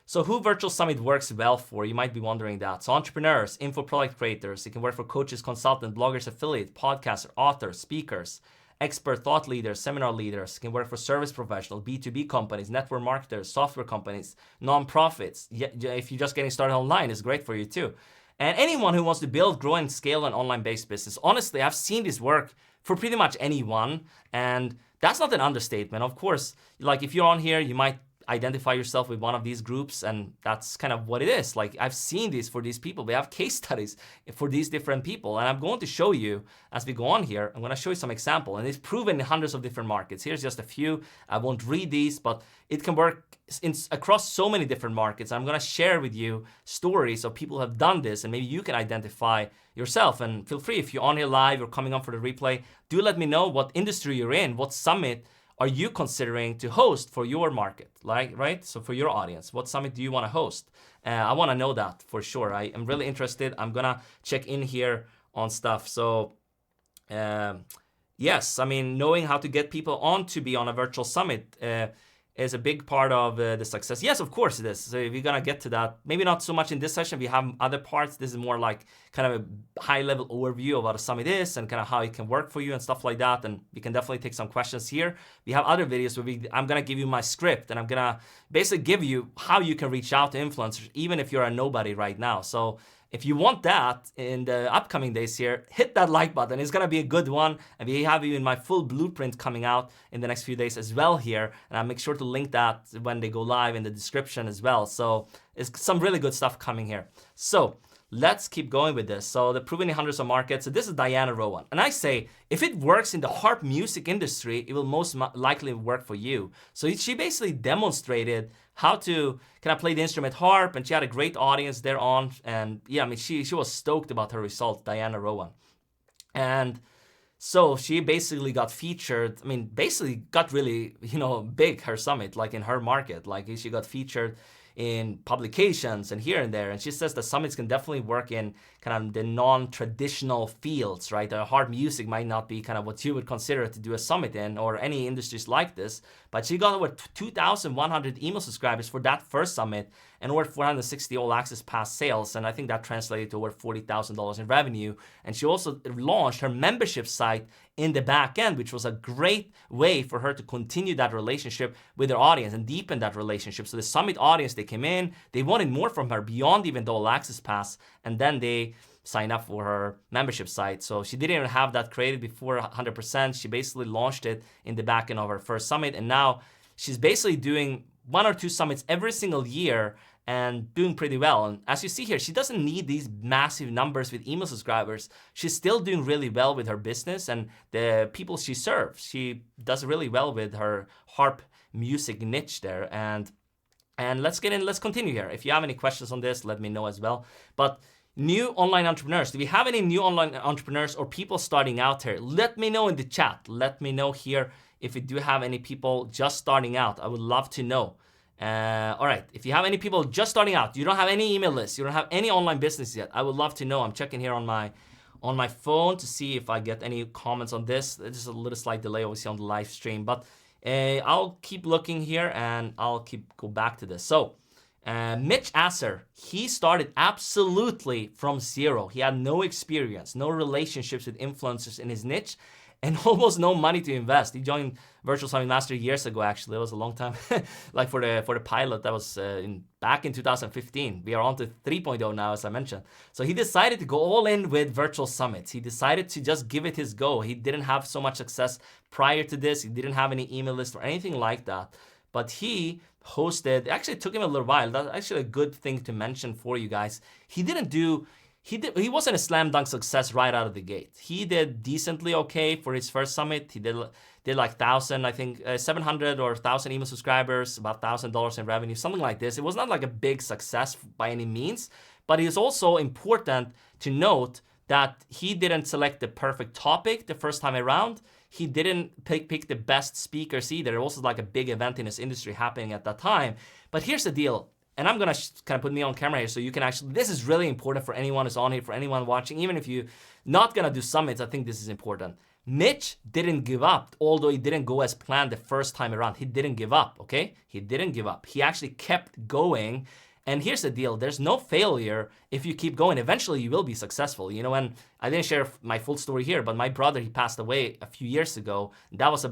So who Virtual Summit works well for? You might be wondering that. So entrepreneurs, info product creators, it can work for coaches, consultants, bloggers, affiliates, podcasters, authors, speakers, expert thought leaders, seminar leaders. It can work for service professionals, B2B companies, network marketers, software companies, nonprofits. If you're just getting started online, it's great for you too. And anyone who wants to build, grow, and scale an online-based business. Honestly, I've seen this work for pretty much anyone, and that's not an understatement. Of course, like if you're on here, you might identify yourself with one of these groups, and that's kind of what it is. Like I've seen this for these people. We have case studies for these different people, and I'm going to show you as we go on here. I'm going to show you some example, and it's proven in hundreds of different markets. Here's just a few. I won't read these, but it can work across so many different markets. I'm going to share with you stories of people who have done this, and maybe you can identify yourself. And feel free, if you're on here live or coming on for the replay, do let me know what industry you're in, what summit are you considering to host for your market, right? So for your audience, what summit do you want to host? I want to know that for sure. I am really interested. I'm going to check in here on stuff. So yes, I mean, knowing how to get people on to be on a virtual summit is a big part of the success. Yes, of course it is. So we're going to get to that. Maybe not so much in this session. We have other parts. This is more like kind of a high-level overview of what a summit is and kind of how it can work for you and stuff like that. And we can definitely take some questions here. We have other videos where I'm going to give you my script, and I'm going to basically give you how you can reach out to influencers, even if you're a nobody right now. So if you want that in the upcoming days here, hit that like button. It's gonna be a good one. And we have even my full blueprint coming out in the next few days as well here. And I'll make sure to link that when they go live in the description as well. So it's some really good stuff coming here. So let's keep going with this. So the proven in hundreds of markets. So this is Diana Rowan. And I say, if it works in the harp music industry, it will most likely work for you. So she basically demonstrated how to kind of play the instrument harp, and she had a great audience there on. And yeah, I mean, she was stoked about her results, Diana Rowan. And so she basically got featured, I mean, basically got really, big, her summit, like in her market. Like she got featured in publications and here and there. And she says that summits can definitely work in kind of the non-traditional fields, right? Hard music might not be kind of what you would consider to do a summit in, or any industries like this. But she got over 2,100 email subscribers for that first summit and over 460 all access pass sales. And I think that translated to over $40,000 in revenue. And she also launched her membership site in the back end, which was a great way for her to continue that relationship with her audience and deepen that relationship. So the summit audience, they came in, they wanted more from her beyond even the all access pass, and then they signed up for her membership site. So she didn't even have that created before 100%. She basically launched it in the back end of her first summit, and now she's basically doing 1 or 2 summits every single year and doing pretty well. And as you see here, she doesn't need these massive numbers with email subscribers. She's still doing really well with her business and the people she serves. She does really well with her harp music niche there. And let's continue here. If you have any questions on this, let me know as well. But new online entrepreneurs, do we have any new online entrepreneurs or people starting out here? Let me know in the chat. Let me know here if we do have any people just starting out. I would love to know. All right, if you have any people just starting out, you don't have any email lists, you don't have any online business yet, I would love to know. I'm checking here on my phone to see if I get any comments on this. There's a little slight delay obviously on the live stream, but I'll keep looking here and I'll go back to this. So Mitch Asser, he started absolutely from zero. He had no experience, no relationships with influencers in his niche, and almost no money to invest. He joined Virtual Summit Master years ago, actually. It was a long time, like for the pilot, that was back in 2015. We are on to 3.0 now, as I mentioned. So he decided to go all in with Virtual Summits. He decided to just give it his go. He didn't have so much success prior to this. He didn't have any email list or anything like that. But he hosted, it actually took him a little while. That's actually a good thing to mention for you guys. He wasn't a slam dunk success right out of the gate. He did decently okay for his first summit. He did like 1,000, I think 700 or 1,000 email subscribers, about $1,000 in revenue, something like this. It was not like a big success by any means, but it is also important to note that he didn't select the perfect topic the first time around. He didn't pick the best speakers either. There was like a big event in his industry happening at that time. But here's the deal. And I'm going to kind of put me on camera here so you can actually, this is really important for anyone who's on here, for anyone watching. Even if you're not going to do summits, I think this is important. Mitch didn't give up, although he didn't go as planned the first time around. He didn't give up, okay? He didn't give up. He actually kept going. And here's the deal. There's no failure if you keep going. Eventually, you will be successful. And I didn't share my full story here, but my brother, he passed away a few years ago. That was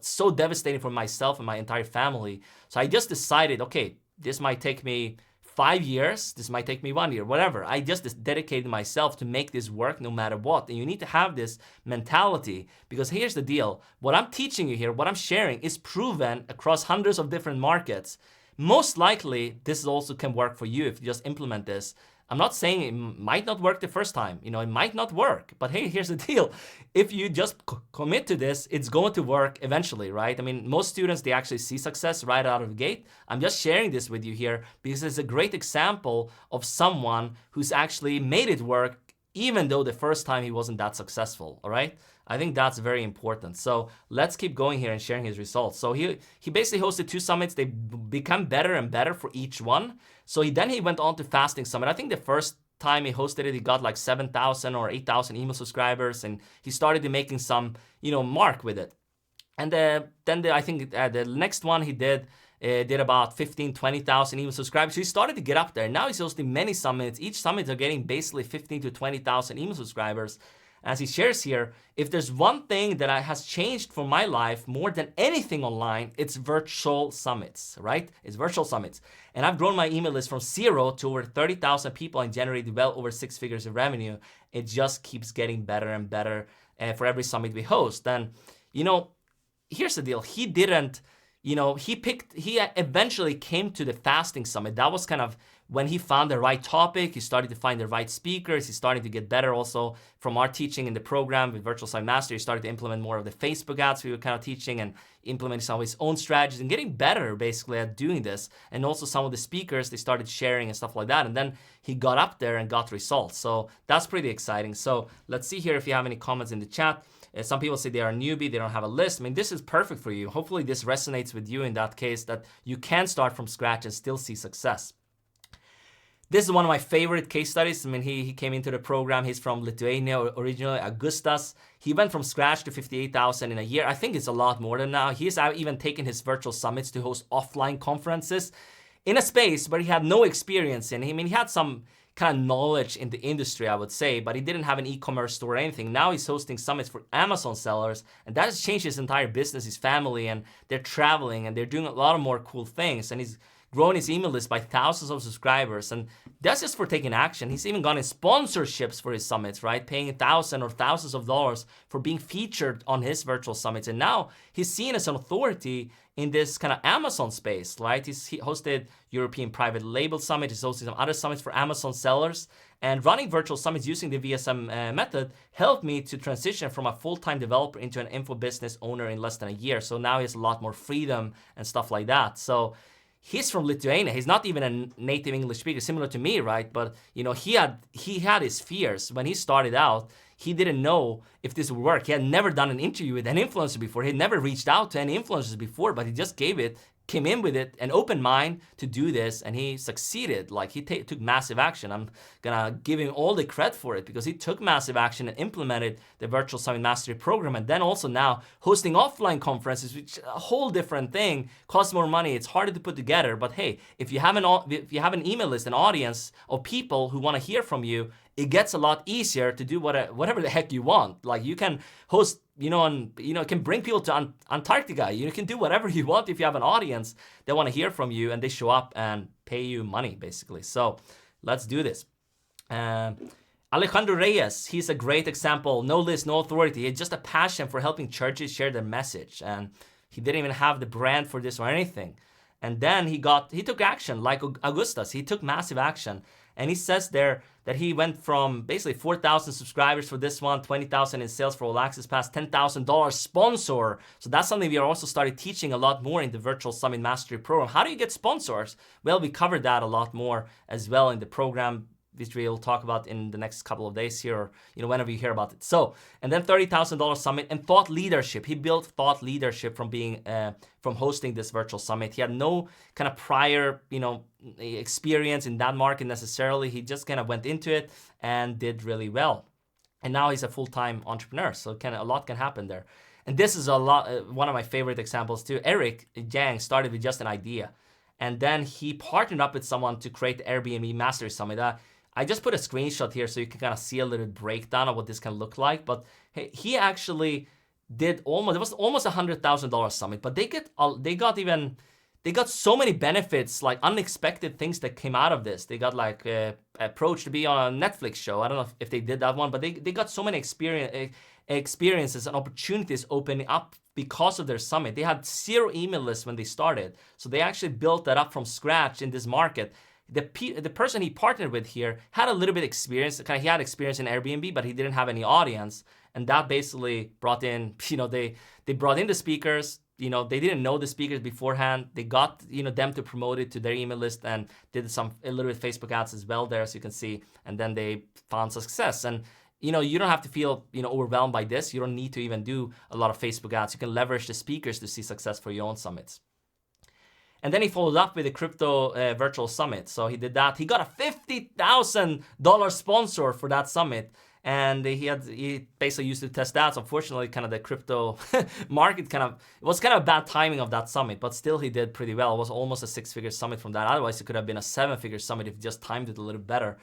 so devastating for myself and my entire family. So I just decided, okay, this might take me 5 years, this might take me 1 year, whatever. I just dedicated myself to make this work no matter what. And you need to have this mentality, because here's the deal. What I'm teaching you here, what I'm sharing is proven across hundreds of different markets. Most likely, this also can work for you if you just implement this. I'm not saying it might not work the first time. It might not work. But hey, here's the deal. If you just commit to this, it's going to work eventually, right? I mean, most students, they actually see success right out of the gate. I'm just sharing this with you here because it's a great example of someone who's actually made it work even though the first time he wasn't that successful, all right? I think that's very important. So let's keep going here and sharing his results. So he basically hosted 2 summits. They become better and better for each one. So then he went on to Fasting Summit. I think the first time he hosted it, he got like 7,000 or 8,000 email subscribers, and he started making some, mark with it. And I think the next one he did about 15, 20,000 email subscribers. So he started to get up there. Now he's hosting many summits. Each summit are getting basically 15 to 20,000 email subscribers. As he shares here, if there's one thing that has changed for my life more than anything online, it's virtual summits, right? It's virtual summits. And I've grown my email list from 0 to over 30,000 people and generated well over 6 figures of revenue. It just keeps getting better and better for every summit we host. And, here's the deal. He didn't, he eventually came to the fasting summit. That was kind of when he found the right topic. He started to find the right speakers. He's starting to get better also from our teaching in the program with Virtual Summit Mastery. He started to implement more of the Facebook ads we were kind of teaching and implementing some of his own strategies and getting better basically at doing this. And also some of the speakers, they started sharing and stuff like that. And then he got up there and got results. So that's pretty exciting. So let's see here if you have any comments in the chat. Some people say they are a newbie, they don't have a list. I mean, this is perfect for you. Hopefully this resonates with you in that case, that you can start from scratch and still see success. This is one of my favorite case studies. I mean, he came into the program. He's from Lithuania originally, Augustas. He went from scratch to 58,000 in a year. I think it's a lot more than now. He's even taken his virtual summits to host offline conferences in a space where he had no experience in. I mean, he had some kind of knowledge in the industry, I would say, but he didn't have an e-commerce store or anything. Now he's hosting summits for Amazon sellers, and that has changed his entire business, his family, and they're traveling, and they're doing a lot of more cool things, and he's growing his email list by thousands of subscribers, and that's just for taking action. He's even gotten sponsorships for his summits, right? Paying $1,000 or thousands of dollars for being featured on his virtual summits, and now he's seen as an authority in this kind of Amazon space, right? He hosted European Private Label Summit. He's hosted some other summits for Amazon sellers. And running virtual summits using the VSM method helped me to transition from a full-time developer into an info business owner in less than a year. So now he has a lot more freedom and stuff like that. So he's from Lithuania. He's not even a native English speaker, similar to me, right? But he had his fears when he started out. He didn't know if this would work. He had never done an interview with an influencer before. He had never reached out to any influencers before, but he just came in with it, an open mind to do this, and he succeeded. Like, he took massive action. I'm gonna give him all the credit for it because he took massive action and implemented the Virtual Summit Mastery program, and then also now hosting offline conferences, which is a whole different thing, costs more money, it's harder to put together. But hey, if you have an email list, an audience of people who want to hear from you, it gets a lot easier to do whatever the heck you want. Like, you can host, can bring people to Antarctica. You can do whatever you want if you have an audience that want to hear from you and they show up and pay you money, basically. So let's do this. Alejandro Reyes, he's a great example. No list, no authority. He had just a passion for helping churches share their message. And he didn't even have the brand for this or anything. And then he took action like Augustus. He took massive action. And he says there that he went from basically 4,000 subscribers for this one, 20,000 in sales for All Access Pass, $10,000 sponsor. So that's something we are also started teaching a lot more in the Virtual Summit Mastery program. How do you get sponsors? Well, we covered that a lot more as well in the program, which we'll talk about in the next couple of days here, or whenever you hear about it. So, and then $30,000 summit and thought leadership. He built thought leadership from hosting this virtual summit. He had no kind of prior, experience in that market necessarily. He just kind of went into it and did really well. And now he's a full-time entrepreneur. So a lot can happen there. And this is one of my favorite examples too. Eric Yang started with just an idea, and then he partnered up with someone to create the Airbnb Mastery Summit. I just put a screenshot here so you can kind of see a little breakdown of what this can look like. But he actually did almost $100,000 summit, but they got so many benefits, like unexpected things that came out of this. They got like approached to be on a Netflix show. I don't know if they did that one, but they got so many experiences and opportunities opening up because of their summit. They had 0 email lists when they started. So they actually built that up from scratch in this market. The person he partnered with here had a little bit of experience. He had experience in Airbnb, but he didn't have any audience. And that basically brought in, they brought in the speakers. They didn't know the speakers beforehand. They got, them to promote it to their email list and did a little bit of Facebook ads as well there, as you can see. And then they found success. And, you don't have to feel, overwhelmed by this. You don't need to even do a lot of Facebook ads. You can leverage the speakers to see success for your own summits. And then he followed up with a crypto virtual summit. So he did that. He got a $50,000 sponsor for that summit. and he basically used to test that. So unfortunately, kind of the crypto market it was kind of bad timing of that summit, but still he did pretty well. It was almost a 6-figure summit from that. Otherwise, it could have been a 7-figure summit if he just timed it a little better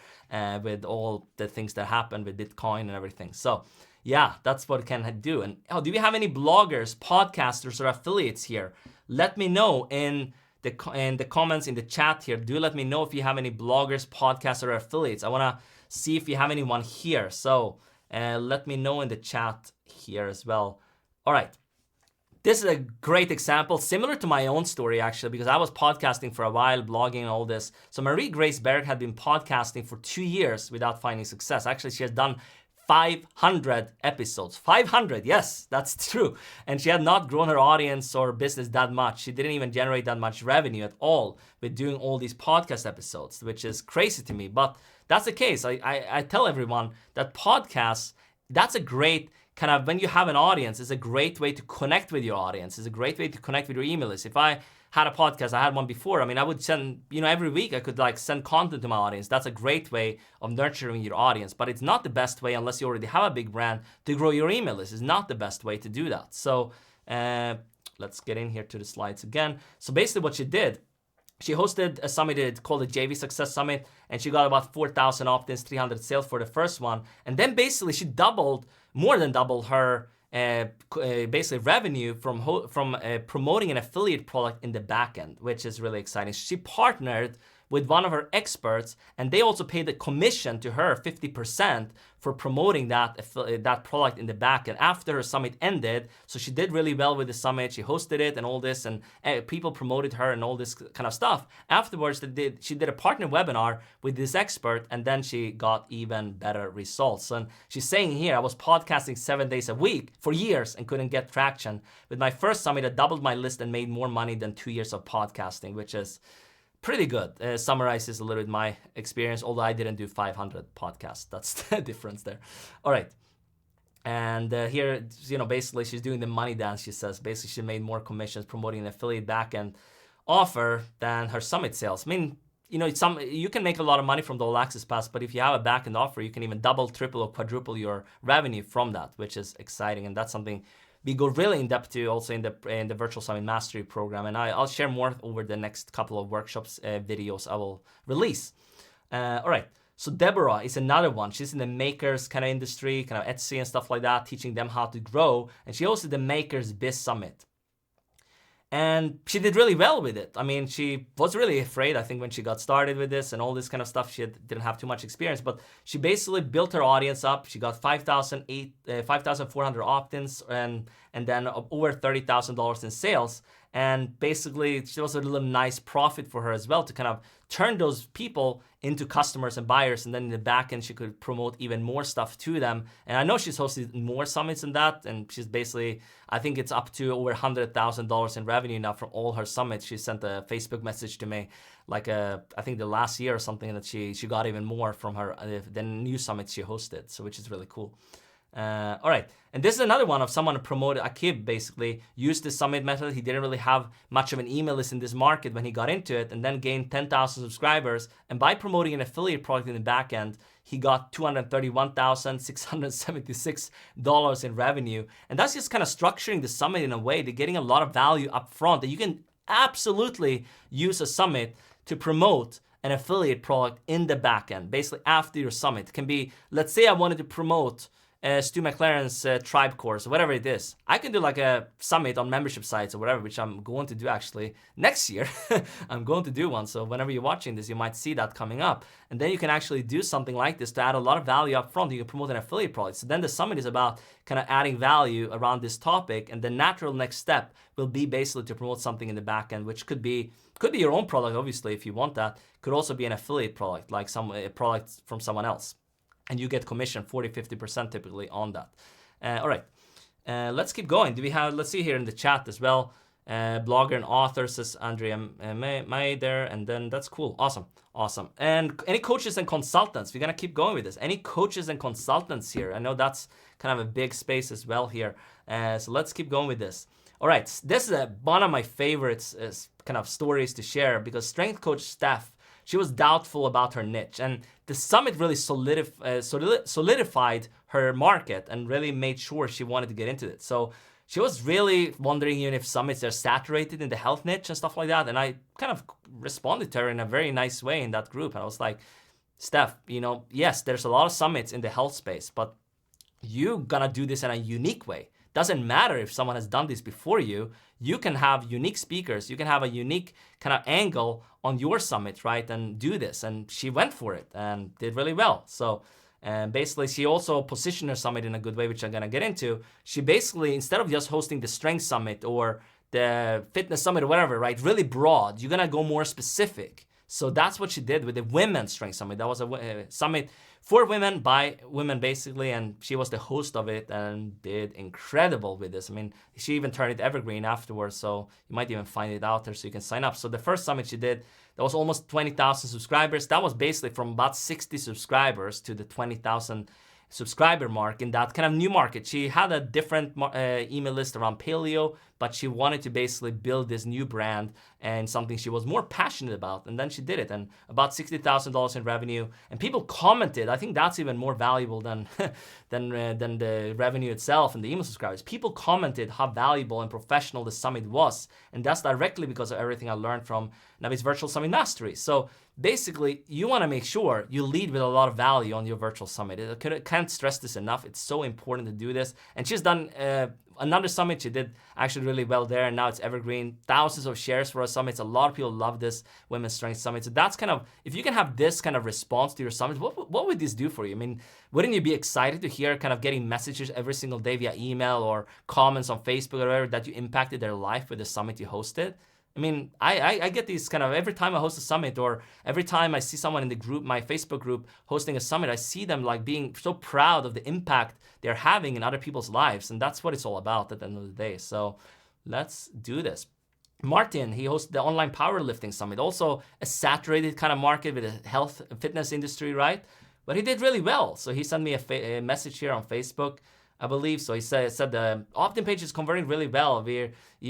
with all the things that happened with Bitcoin and everything. So yeah, that's what it can do. And do we have any bloggers, podcasters, or affiliates here? Let me know in the comments in the chat here. Do let me know if you have any bloggers, podcasters, or affiliates. I want to see if you have anyone here. So let me know in the chat here as well. All right. This is a great example, similar to my own story, actually, because I was podcasting for a while, blogging and all this. So Marie Grace Berg had been podcasting for 2 years without finding success. Actually, she has done 500 episodes. 500, yes, that's true. And she had not grown her audience or business that much. She didn't even generate that much revenue at all with doing all these podcast episodes, which is crazy to me. But that's the case. I tell everyone that podcasts, that's a great kind of, when you have an audience, it's a great way to connect with your audience. It's a great way to connect with your email list. If I had a podcast, I had one before, I mean, I would send, every week I could send content to my audience. That's a great way of nurturing your audience, but it's not the best way, unless you already have a big brand, to grow your email list. It's not the best way to do that. So let's get in here to the slides again. So basically what she did, she hosted a summit called the JV Success Summit, and she got about 4,000 opt-ins, 300 sales for the first one. And then basically she more than doubled her basically revenue from promoting an affiliate product in the back end, which is really exciting. She partnered with one of her experts, and they also paid a commission to her, 50%, for promoting that product in the back end after her summit ended. So she did really well with the summit. She hosted it and all this, and people promoted her and all this kind of stuff. Afterwards, she did a partner webinar with this expert, and then she got even better results. And she's saying here, I was podcasting 7 days a week for years and couldn't get traction. With my first summit, I doubled my list and made more money than 2 years of podcasting, which is pretty good. Summarizes a little bit my experience, although I didn't do 500 podcasts. That's the difference there. All right. And here, basically she's doing the money dance, she says. Basically, she made more commissions promoting an affiliate backend offer than her summit sales. I mean, you can make a lot of money from the All Access Pass, but if you have a backend offer, you can even double, triple, or quadruple your revenue from that, which is exciting. And that's something we go really in depth to also in the Virtual Summit Mastery program, and I'll share more over the next couple of workshops videos I will release. All right, so Deborah is another one. She's in the makers kind of industry, kind of Etsy and stuff like that, teaching them how to grow, and she hosted the Makers Biz Summit. And she did really well with it. I mean, she was really afraid, I think, when she got started with this and all this kind of stuff. She didn't have too much experience, but she basically built her audience up. She got 5,400 opt-ins and then over $30,000 in sales. And basically, it was a little nice profit for her as well to kind of turn those people into customers and buyers. And then in the back end, she could promote even more stuff to them. And I know she's hosted more summits than that. And she's basically, I think it's up to over $100,000 in revenue now from all her summits. She sent a Facebook message to me, I think the last year or something, that she got even more from her the new summits she hosted. So which is really cool. All right, and this is another one of someone who promoted. Akib basically used the summit method. He didn't really have much of an email list in this market when he got into it, and then gained 10,000 subscribers. And by promoting an affiliate product in the back end, he got $231,676 in revenue. And that's just kind of structuring the summit in a way that getting a lot of value up front, that you can absolutely use a summit to promote an affiliate product in the back end, basically after your summit. It can be, let's say I wanted to promote Stu McLaren's Tribe course, or whatever it is. I can do a summit on membership sites or whatever, which I'm going to do actually next year. I'm going to do one. So whenever you're watching this, you might see that coming up. And then you can actually do something like this to add a lot of value up front. You can promote an affiliate product. So then the summit is about kind of adding value around this topic. And the natural next step will be basically to promote something in the back end, which could be your own product, obviously, if you want that. Could also be an affiliate product, like a product from someone else. And you get commission 40-50% typically on that. All right, let's keep going. Let's see here in the chat as well. Blogger and author, says Andrea May there, and then that's cool. Awesome. And any coaches and consultants? We're gonna keep going with this. Any coaches and consultants here? I know that's kind of a big space as well here. So let's keep going with this. All right, this is one of my favorites kind of stories to share, because strength coach Steph she was doubtful about her niche. And the summit really solidified her market and really made sure she wanted to get into it. So she was really wondering even if summits are saturated in the health niche and stuff like that. And I kind of responded to her in a very nice way in that group. And I was like, Steph, yes, there's a lot of summits in the health space, but you're gonna do this in a unique way. Doesn't matter if someone has done this before you. You can have unique speakers. You can have a unique kind of angle on your summit, right? And do this. And she went for it and did really well. So basically, she also positioned her summit in a good way, which I'm going to get into. She basically, instead of just hosting the strength summit or the fitness summit or whatever, right? Really broad. You're going to go more specific. So that's what she did with the Women's Strength Summit. That was a summit for women, by women, basically, and she was the host of it and did incredible with this. I mean, she even turned it evergreen afterwards, so you might even find it out there so you can sign up. So the first summit she did, that was almost 20,000 subscribers. That was basically from about 60 subscribers to the 20,000 subscriber mark in that kind of new market. She had a different email list around paleo, but she wanted to basically build this new brand and something she was more passionate about. And then she did it, and about $60,000 in revenue. And people commented. I think that's even more valuable than than the revenue itself and the email subscribers. People commented how valuable and professional the summit was, and that's directly because of everything I learned from Navid's Virtual Summit Mastery. So basically, you want to make sure you lead with a lot of value on your virtual summit. I can't stress this enough. It's so important to do this. And she's done another summit. She did actually really well there, and now it's evergreen. Thousands of shares for her summits. A lot of people love this Women's Strength Summit. So that's kind of, if you can have this kind of response to your summit, what would this do for you? I mean, wouldn't you be excited to hear kind of getting messages every single day via email or comments on Facebook or whatever that you impacted their life with the summit you hosted? I mean, I get these kind of, every time I host a summit or every time I see someone in the group, my Facebook group, hosting a summit, I see them like being so proud of the impact they're having in other people's lives. And that's what it's all about at the end of the day. So let's do this. Martin, he hosted the online powerlifting summit, also a saturated kind of market with the health and fitness industry, right? But he did really well. So he sent me a message here on Facebook, I believe. So he said the opt-in page is converting really well.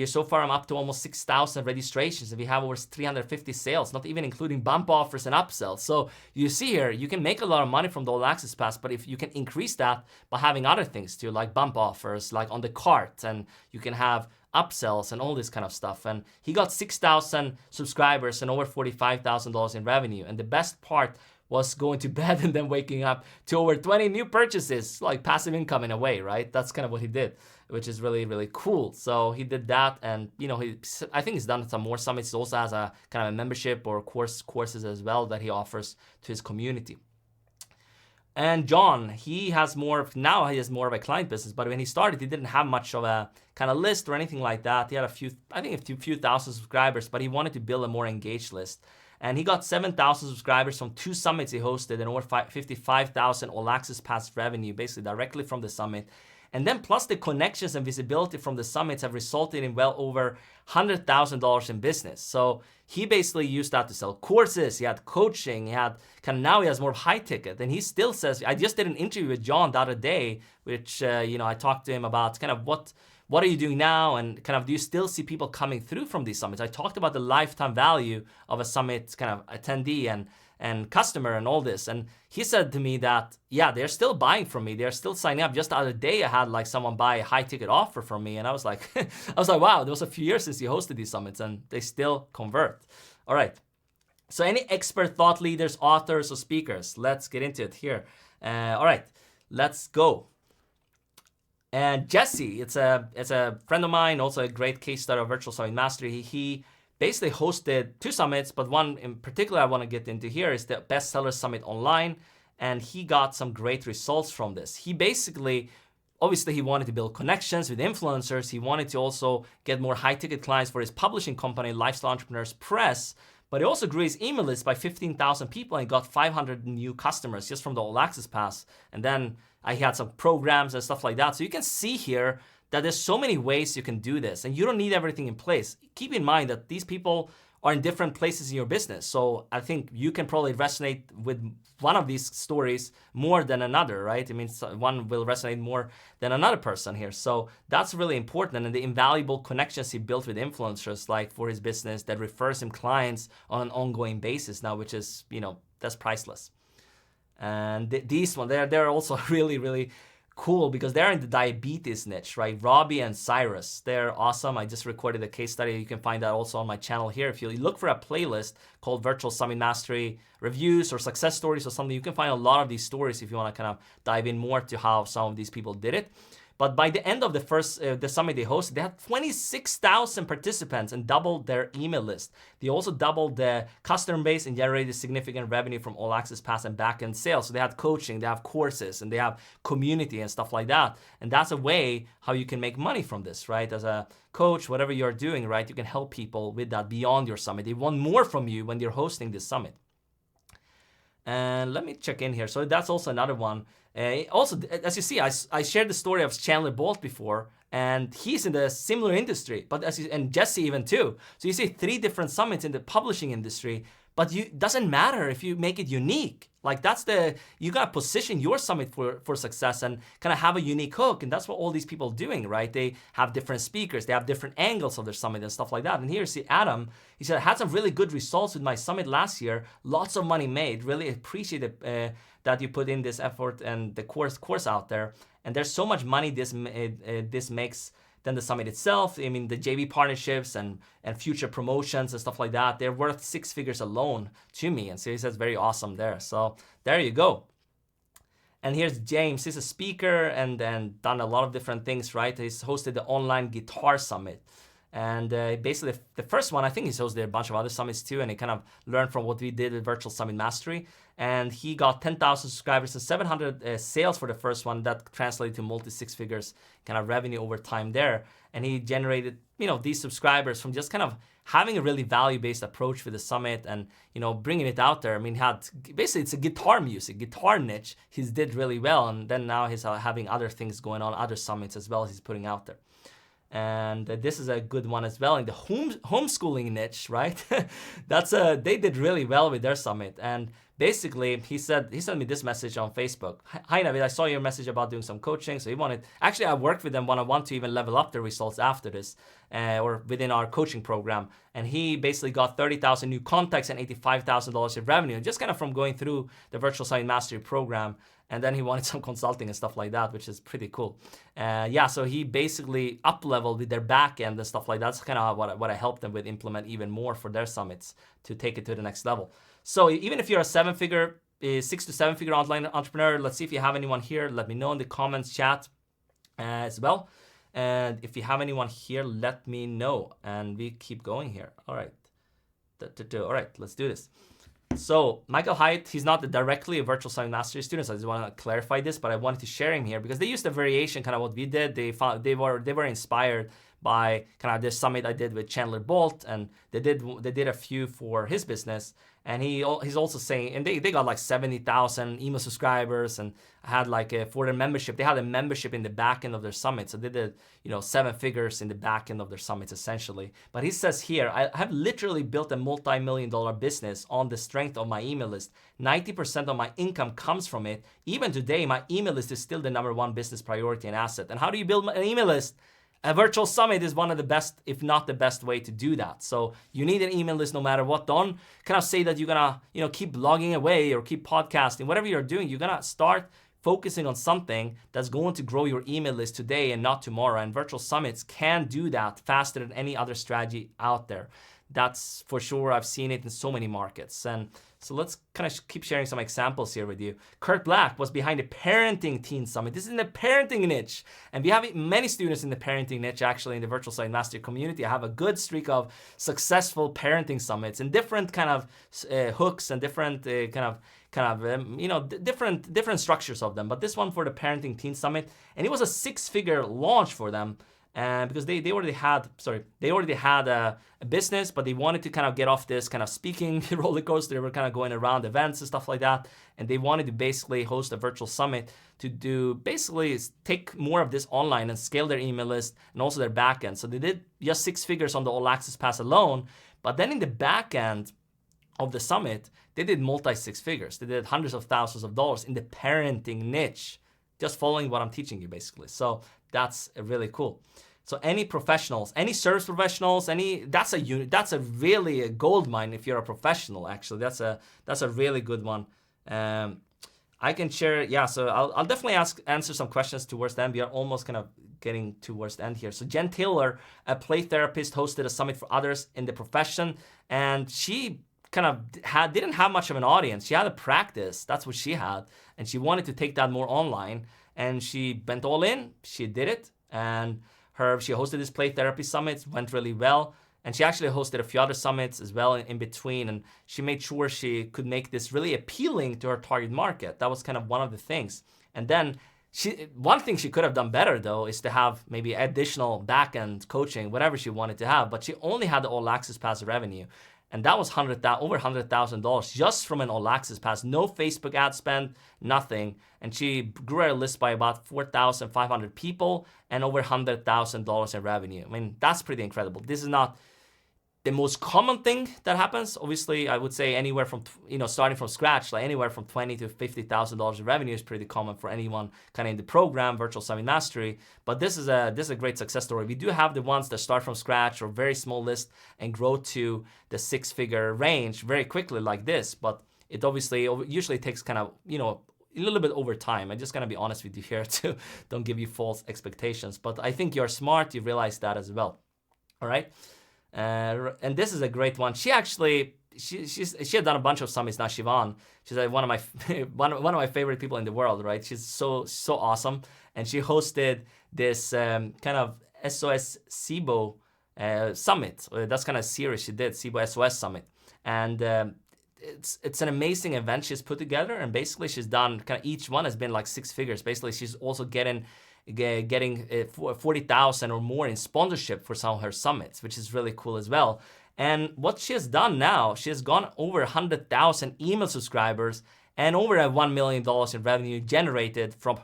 So far I'm up to almost 6,000 registrations, and we have over 350 sales, not even including bump offers and upsells. So you see here, you can make a lot of money from the All Access Pass, but if you can increase that by having other things too, like bump offers, like on the cart, and you can have upsells and all this kind of stuff. And he got 6,000 subscribers and over $45,000 in revenue. And the best part was going to bed and then waking up to over 20 new purchases, like passive income in a way, right? That's kind of what he did, which is really, really cool. So he did that, and I think he's done some more summits. He also has a kind of a membership or courses as well that he offers to his community. And John, he has more of a client business, but when he started, he didn't have much of a kind of list or anything like that. He had a few thousand subscribers, but he wanted to build a more engaged list. And he got 7,000 subscribers from 2 summits he hosted and over 55,000 All Access Pass revenue, basically directly from the summit. And then plus the connections and visibility from the summits have resulted in well over $100,000 in business. So he basically used that to sell courses. He had coaching. Now he has more high ticket. And he still says, I just did an interview with John the other day, which, I talked to him about kind of what are you doing now? And kind of, do you still see people coming through from these summits? I talked about the lifetime value of a summit kind of attendee and customer and all this. And he said to me that, yeah, they're still buying from me. They're still signing up. Just the other day, I had like someone buy a high ticket offer from me. And I was like, wow, there was a few years since you hosted these summits and they still convert. All right. So any expert thought leaders, authors, or speakers, let's get into it here. All right, let's go. And Jesse, it's a friend of mine, also a great case study of Virtual Summit Mastery. He basically hosted 2 summits, but one in particular I want to get into here is the Bestseller Summit Online, and he got some great results from this. He basically, obviously he wanted to build connections with influencers. He wanted to also get more high-ticket clients for his publishing company, Lifestyle Entrepreneurs Press, but he also grew his email list by 15,000 people and got 500 new customers just from the All Access Pass. And then he had some programs and stuff like that. So you can see here that there's so many ways you can do this, and you don't need everything in place. Keep in mind that these people are in different places in your business. So I think you can probably resonate with one of these stories more than another, right? I mean, one will resonate more than another person here. So that's really important. And the invaluable connections he built with influencers, like for his business, that refers him clients on an ongoing basis now, which is, that's priceless. And these one, they're also really, really cool because they're in the diabetes niche, right? Robbie and Cyrus, they're awesome. I just recorded a case study. You can find that also on my channel here. If you look for a playlist called Virtual Summit Mastery Reviews or Success Stories or something, you can find a lot of these stories if you want to kind of dive in more to how some of these people did it. But by the end of the summit they hosted, they had 26,000 participants and doubled their email list. They also doubled the customer base and generated significant revenue from all access pass and back-end sales. So they had coaching, they have courses, and they have community and stuff like that. And that's a way how you can make money from this, right? As a coach, whatever you're doing, right, you can help people with that beyond your summit. They want more from you when you're hosting this summit. And let me check in here. So that's also another one. Also, as you see, I shared the story of Chandler Bolt before, and he's in the similar industry, but and Jesse even too. So you see 3 different summits in the publishing industry, but doesn't matter if you make it unique. Like you gotta position your summit for success and kind of have a unique hook, and that's what all these people are doing, right? They have different speakers, they have different angles of their summit and stuff like that. And here you see Adam, he said, I had some really good results with my summit last year, lots of money made, really appreciate it, that you put in this effort and the course out there. And there's so much money this makes than the summit itself. I mean, the JV partnerships and future promotions and stuff like that, they're worth 6 figures alone to me. And so he says very awesome there. So there you go. And here's James. He's a speaker and done a lot of different things, right? He's hosted the online guitar summit. And basically the first one, I think he's hosted a bunch of other summits too, and he kind of learned from what we did with Virtual Summit Mastery. And he got 10,000 subscribers and 700 sales for the first one. That translated to multi-6 figures kind of revenue over time there. And he generated, these subscribers from just kind of having a really value-based approach with the summit and, bringing it out there. I mean, basically it's a guitar niche. He did really well. And then now he's having other things going on, other summits as well he's putting out there. And this is a good one as well in the homeschooling niche, right? They did really well with their summit. And basically, he sent me this message on Facebook. Hi, Navid, I saw your message about doing some coaching. So actually, I worked with them one-on-one to even level up the results after this, or within our coaching program. And he basically got 30,000 new contacts and $85,000 in revenue, just kind of from going through the Virtual Summit Mastery program. And then he wanted some consulting and stuff like that, which is pretty cool. So he basically up-leveled with their back end and stuff like that. That's kind of what I helped them with implement even more for their summits to take it to the next level. So even if you're a 6 to 7 figure online entrepreneur, let's see if you have anyone here. Let me know in the comments chat as well. And if you have anyone here, let me know. And we keep going here. All right. All right, let's do this. So Michael Hyatt, he's not directly a Virtual Summit Mastery student, so I just want to clarify this, but I wanted to share him here because they used a variation, kind of what we did. They were inspired by kind of this summit I did with Chandler Bolt, and they did a few for his business. And he's also saying, and they got like 70,000 email subscribers and had for their membership, they had a membership in the back end of their summit. So they did, 7 figures in the back end of their summits essentially. But he says here, I have literally built a multi-million-dollar business on the strength of my email list. 90% of my income comes from it. Even today, my email list is still the #1 business priority and asset. And how do you build an email list? A virtual summit is one of the best, if not the best way to do that. So you need an email list no matter what. Don't kind of say that you're gonna, keep blogging away or keep podcasting. Whatever you're doing, you're gonna start focusing on something that's going to grow your email list today and not tomorrow. And virtual summits can do that faster than any other strategy out there. That's for sure. I've seen it in so many markets. And so let's kind of keep sharing some examples here with you. Kurt Black was behind the Parenting Teen Summit. This is in the parenting niche. And we have many students in the parenting niche, actually, in the Virtual Summit Mastery community. I have a good streak of successful parenting summits and different kind of hooks and different different structures of them. But this one for the Parenting Teen Summit, and it was a 6-figure launch for them. because they already had a business, but they wanted to kind of get off this kind of speaking roller coaster. They were kind of going around events and stuff like that, and they wanted to basically host a virtual summit to do basically take more of this online and scale their email list and also their backend. So they did just 6 figures on the All Access Pass alone, but then in the backend of the summit, they did multi 6 figures. They did hundreds of thousands of dollars in the parenting niche, just following what I'm teaching you basically. So that's really cool. So any professionals, any service professionals, that's a really a gold mine if you're a professional. Actually, that's a really good one. I can share. Yeah, so I'll definitely answer some questions towards the end. We are almost kind of getting towards the end here. So Jen Taylor, a play therapist, hosted a summit for others in the profession, and she kind of didn't have much of an audience. She had a practice. That's what she had, and she wanted to take that more online. And she went all in. She did it, and she hosted this play therapy summit, went really well, and she actually hosted a few other summits as well in between, and she made sure she could make this really appealing to her target market. That was kind of one of the things. And then one thing she could have done better though is to have maybe additional back-end coaching, whatever she wanted to have, but she only had the All Access Pass revenue. And that was over $100,000 just from an All Access Pass. No Facebook ad spend, nothing. And she grew her list by about 4,500 people and over $100,000 in revenue. I mean, that's pretty incredible. This is not the most common thing that happens. Obviously, I would say anywhere from, starting from scratch, like anywhere from $20,000 to $50,000 in revenue is pretty common for anyone kind of in the program, Virtual Summit Mastery. But this is a great success story. We do have the ones that start from scratch or very small list and grow to the 6-figure range very quickly like this. But it usually takes kind of, a little bit over time. I'm just going to be honest with you here too. Don't give you false expectations. But I think you're smart. You realize that as well. All right. And this is a great one. She actually she had done a bunch of summits now. Siobhan, she's like one of my favorite people in the world, right? She's so awesome, and she hosted this kind of SOS SIBO summit. That's kind of series she did, SIBO SOS summit, and it's an amazing event she's put together. And basically she's done kind of each one has been like 6 figures. Basically she's also getting 40,000 or more in sponsorship for some of her summits, which is really cool as well. And what she has done now, she has gone over 100,000 email subscribers and over $1 million in revenue generated from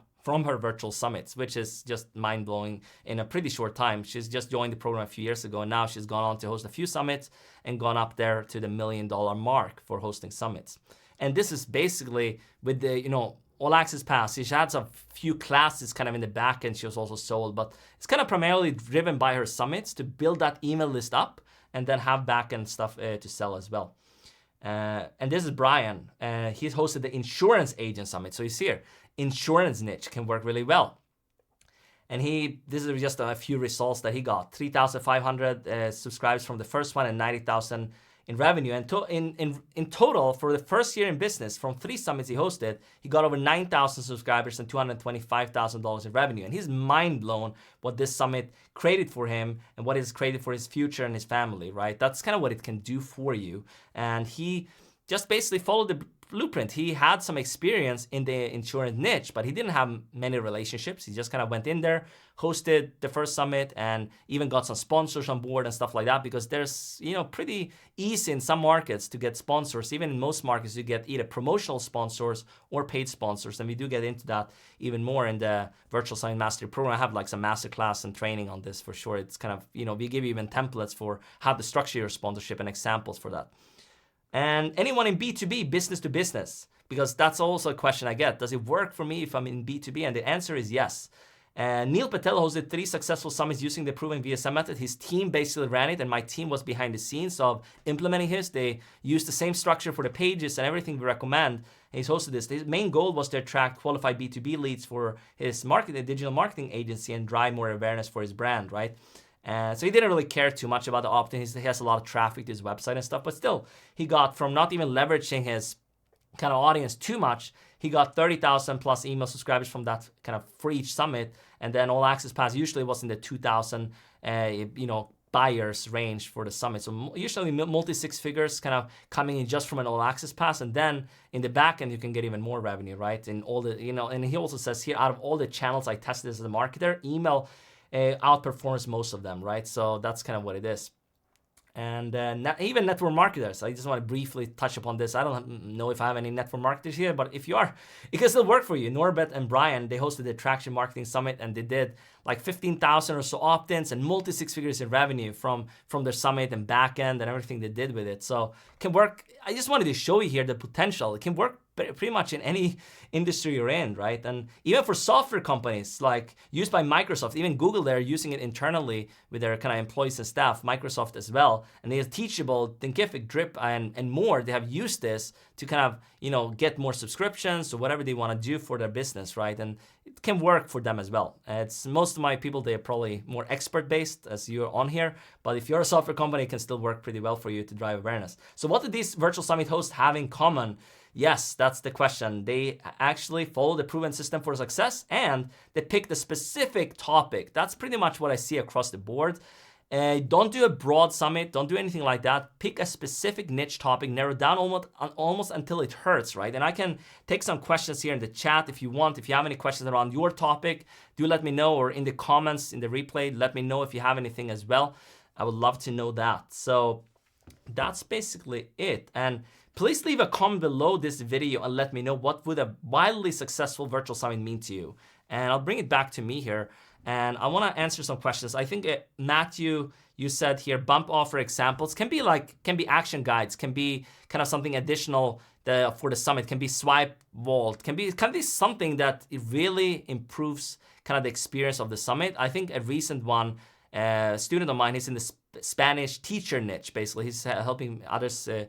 her virtual summits, which is just mind-blowing in a pretty short time. She's just joined the program a few years ago, and now she's gone on to host a few summits and gone up there to the $1 million mark for hosting summits. And this is basically with the, All Access Pass. She had a few classes kind of in the back end she was also sold, but it's kind of primarily driven by her summits to build that email list up and then have back end stuff to sell as well. And this is Brian. He's hosted the Insurance Agent Summit. So you see here, insurance niche can work really well. And this is just a few results that he got. 3,500 subscribers from the first one and 90,000 in revenue. And in total, for the first year in business, from 3 summits he hosted, he got over 9,000 subscribers and $225,000 in revenue. And he's mind blown what this summit created for him and what it's created for his future and his family, right? That's kind of what it can do for you. And he just basically followed the blueprint. He had some experience in the insurance niche, but he didn't have many relationships. He just kind of went in there, hosted the first summit, and even got some sponsors on board and stuff like that, because there's, pretty easy in some markets to get sponsors. Even in most markets, you get either promotional sponsors or paid sponsors. And we do get into that even more in the Virtual Summit Mastery program. I have like some masterclass and training on this for sure. It's kind of, we give you even templates for how to structure your sponsorship and examples for that. And anyone in B2B, business to business, because that's also a question I get. Does it work for me if I'm in B2B? And the answer is yes. Neil Patel hosted 3 successful summits using the proven VSM method. His team basically ran it, and my team was behind the scenes of implementing his. They used the same structure for the pages and everything we recommend. And he's hosted this. His main goal was to attract qualified B2B leads for his digital marketing agency and drive more awareness for his brand, right? So he didn't really care too much about the opt-in. He has a lot of traffic to his website and stuff, but still, he got from not even leveraging his kind of audience too much, he got 30,000 plus email subscribers from that kind of for each summit. And then All Access Pass usually was in the 2,000, buyers range for the summit. So usually multi 6 figures kind of coming in just from an All Access Pass. And then in the back end, you can get even more revenue, right? In all the, and he also says here, out of all the channels I tested as a marketer, email outperforms most of them, right? So that's kind of what it is. And even network marketers, I just want to briefly touch upon this. I don't know if I have any network marketers here, but if you are, it can still work for you. Norbert and Brian, they hosted the Traction Marketing Summit, and they did like 15,000 or so opt-ins and multi six figures in revenue from their summit and back end and everything they did with it. So it can work. I just wanted to show you here the potential. It can work pretty much in any industry you're in, right? And even for software companies like used by Microsoft, even Google, they're using it internally with their kind of employees and staff, Microsoft as well. And they have Teachable, Thinkific, Drip, and more. They have used this to kind of, get more subscriptions or whatever they want to do for their business, right? And it can work for them as well. It's most of my people, they're probably more expert based as you're on here, but if you're a software company, it can still work pretty well for you to drive awareness. So what do these virtual summit hosts have in common? Yes, that's the question. They actually follow the proven system for success, and they pick the specific topic. That's pretty much what I see across the board. Don't do a broad summit. Don't do anything like that. Pick a specific niche topic, narrow down almost until it hurts, right? And I can take some questions here in the chat if you want. If you have any questions around your topic, do let me know, or in the comments in the replay, let me know if you have anything as well. I would love to know that. So that's basically it. And please leave a comment below this video and let me know what would a wildly successful virtual summit mean to you. And I'll bring it back to me here. And I want to answer some questions. I think Matthew, you said here, bump offer examples can be action guides, can be kind of something additional for the summit, can be swipe vault, can be something that it really improves kind of the experience of the summit. I think a recent one, a student of mine, he's in the Spanish teacher niche. Basically, he's helping others, in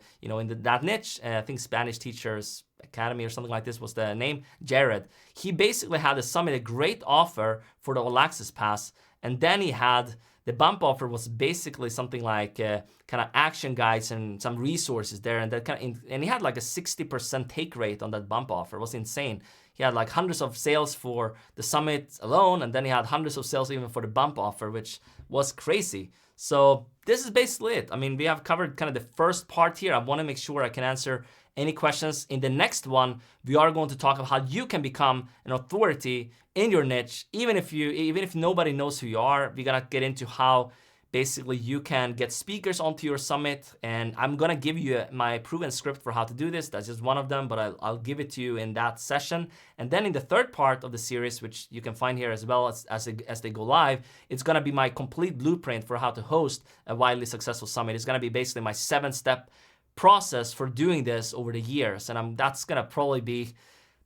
that niche. I think Spanish Teachers Academy or something like this was the name. Jared, he basically had a summit, a great offer for the All Access Pass, and then he had the bump offer was basically something like kind of action guides and some resources there, and that and he had like a 60% take rate on that bump offer. It was insane. He had like hundreds of sales for the summit alone, and then he had hundreds of sales even for the bump offer, which was crazy. So this is basically it. I mean, we have covered kind of the first part here. I want to make sure I can answer any questions. In the next one, we are going to talk about how you can become an authority in your niche, even if nobody knows who you are. We're gonna get into how basically you can get speakers onto your summit, and I'm gonna give you my proven script for how to do this. That's just one of them, but I'll give it to you in that session. And then in the third part of the series, which you can find here as well as they go live, it's gonna be my complete blueprint for how to host a wildly successful summit. It's gonna be basically my 7-step process for doing this over the years, and that's gonna probably be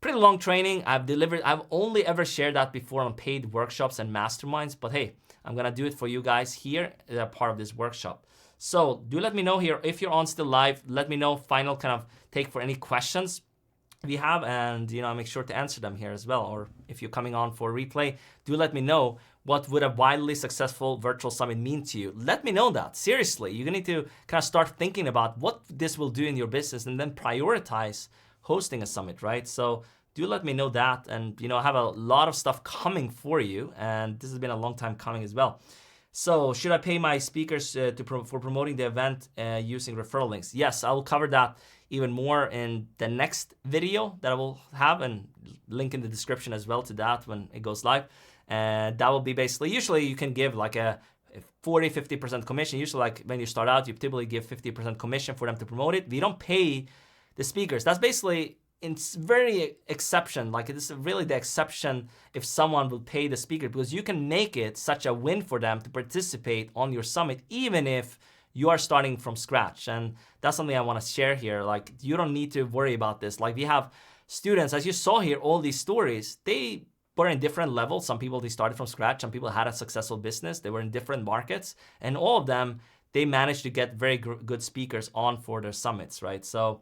pretty long training. I've only ever shared that before on paid workshops and masterminds, but hey, I'm gonna do it for you guys here as a part of this workshop. So do let me know here if you're on still live. Let me know final kind of take for any questions we have, and I'll make sure to answer them here as well. Or if you're coming on for replay, do let me know what would a wildly successful virtual summit mean to you. Let me know that. Seriously, you're gonna need to kind of start thinking about what this will do in your business, and then prioritize hosting a summit, right? So do let me know that, and I have a lot of stuff coming for you, and this has been a long time coming as well. So should I pay my speakers for promoting the event using referral links? Yes, I will cover that even more in the next video that I will have, and link in the description as well to that when it goes live. And that will be basically, usually you can give like a 40-50% commission. Usually, like when you start out, you typically give 50% commission for them to promote it. We don't pay the speakers. That's basically, it's very exception. Like, it is really the exception if someone will pay the speaker, because you can make it such a win for them to participate on your summit, even if you are starting from scratch. And that's something I want to share here. Like, you don't need to worry about this. Like, we have students, as you saw here, all these stories, they were in different levels. Some people, they started from scratch. Some people had a successful business. They were in different markets, and all of them, they managed to get very good speakers on for their summits, right? So,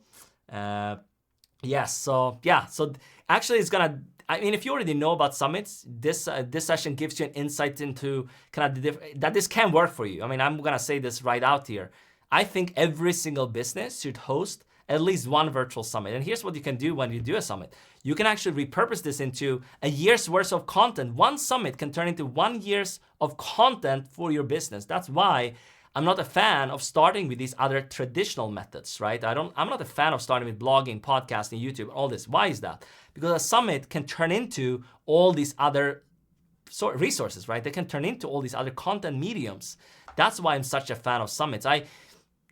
yes. So yeah. So actually, it's gonna. I mean, if you already know about summits, this session gives you an insight into kind of that this can work for you. I mean, I'm gonna say this right out here. I think every single business should host at least one virtual summit. And here's what you can do when you do a summit. You can actually repurpose this into a year's worth of content. One summit can turn into 1 year's of content for your business. That's why I'm not a fan of starting with these other traditional methods, right? I'm not a fan of starting with blogging, podcasting, YouTube, all this. Why is that? Because a summit can turn into all these other resources, right? They can turn into all these other content mediums. That's why I'm such a fan of summits.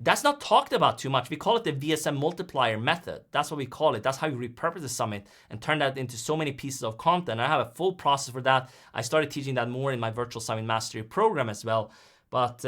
That's not talked about too much. We call it the VSM multiplier method. That's what we call it. That's how you repurpose the summit and turn that into so many pieces of content. I have a full process for that. I started teaching that more in my Virtual Summit Mastery program as well. But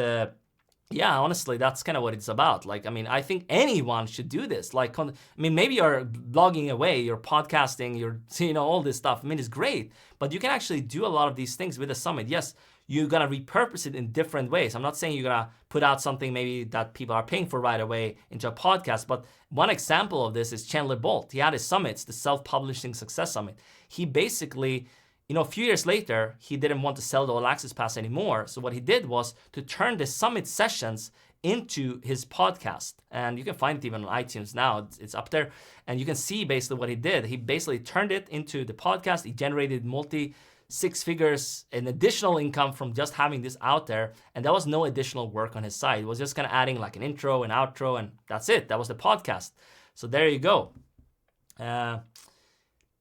yeah, honestly, that's kind of what it's about. Like, I mean, I think anyone should do this. Like, I mean, maybe you're blogging away, you're podcasting, you're, all this stuff. I mean, it's great, but you can actually do a lot of these things with a summit. Yes, you're gonna repurpose it in different ways. I'm not saying you're gonna put out something maybe that people are paying for right away into a podcast, but one example of this is Chandler Bolt. He had his summits, the Self-Publishing Success Summit. He basically, a few years later, he didn't want to sell the All Access Pass anymore. So what he did was to turn the summit sessions into his podcast. And you can find it even on iTunes now. It's up there. And you can see basically what he did. He basically turned it into the podcast. He generated six figures in additional income from just having this out there. And that was no additional work on his side. It was just kind of adding like an intro and outro, and that's it. That was the podcast. So there you go.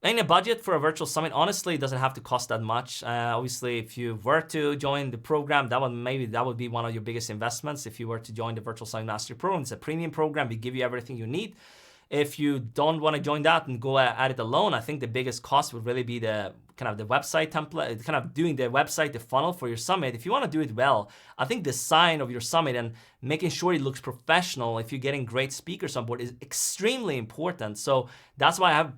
In a budget for a virtual summit, honestly, it doesn't have to cost that much. Obviously, if you were to join the program, that would be one of your biggest investments. If you were to join the Virtual Summit Mastery Program, it's a premium program. We give you everything you need. If you don't want to join that and go at it alone, I think the biggest cost would really be the kind of the website template, kind of doing the website, the funnel for your summit. If you want to do it well, I think the design of your summit and making sure it looks professional, if you're getting great speakers on board, is extremely important. So that's why I have,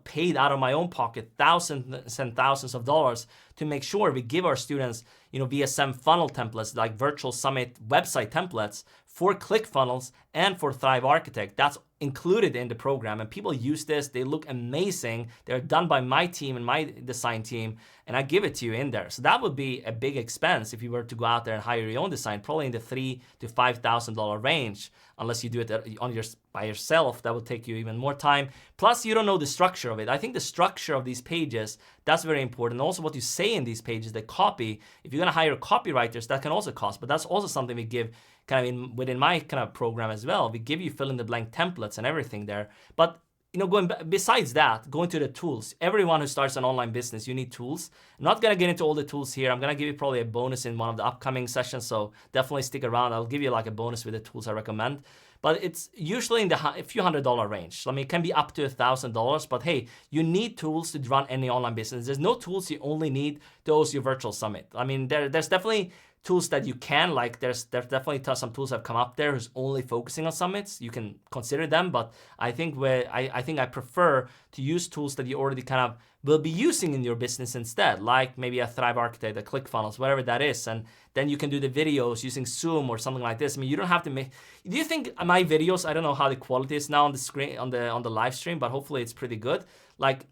paid out of my own pocket thousands and thousands of dollars to make sure we give our students, VSM funnel templates, like Virtual Summit website templates for ClickFunnels and for Thrive Architect. That's included in the program, and people use this. They look amazing. They're done by my team and my design team, and I give it to you in there. So that would be a big expense if you were to go out there and hire your own design, probably in the $3,000 to $5,000 range. Unless you do it by yourself, that will take you even more time. Plus, you don't know the structure of it. I think the structure of these pages, that's very important. Also, what you say in these pages, the copy. If you're gonna hire copywriters, that can also cost. But that's also something we give kind of within my kind of program as well. We give you fill in the blank templates and everything there. But besides that, going to the tools. Everyone who starts an online business, you need tools. I'm not gonna get into all the tools here. I'm gonna give you probably a bonus in one of the upcoming sessions, so definitely stick around. I'll give you like a bonus with the tools I recommend. But it's usually in a few $100 range. I mean, it can be up to $1,000, but hey, you need tools to run any online business. There's no tools you only need to host your virtual summit. I mean, there's definitely tools that you can, like there's definitely some tools that have come up there who's only focusing on summits. You can consider them, but I think I prefer to use tools that you already kind of will be using in your business instead, like maybe a Thrive Architect, a ClickFunnels, whatever that is, and then you can do the videos using Zoom or something like this. I mean, you don't have to make. Do you think my videos? I don't know how the quality is now on the screen on the live stream, but hopefully it's pretty good. Like,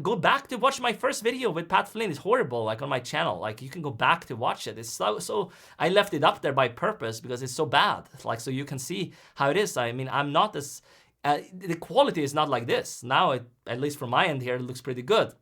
go back to watch my first video with Pat Flynn. It's horrible, like on my channel. Like, you can go back to watch it. It's so I left it up there by purpose because it's so bad. Like, so you can see how it is. I mean, I'm not as the quality is not like this now. At least from my end here, it looks pretty good.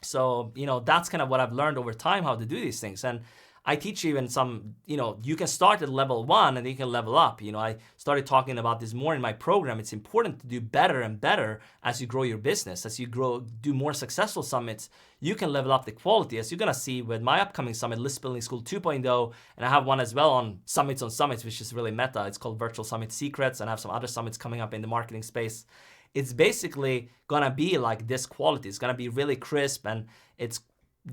So that's kind of what I've learned over time, how to do these things. And I teach you even some, you can start at level 1 and then you can level up. I started talking about this more in my program. It's important to do better and better as you grow your business. As you do more successful summits, you can level up the quality. As you're going to see with my upcoming summit, List Building School 2.0, and I have one as well on Summits, which is really meta. It's called Virtual Summit Secrets, and I have some other summits coming up in the marketing space. It's basically going to be like this quality. It's going to be really crisp, and it's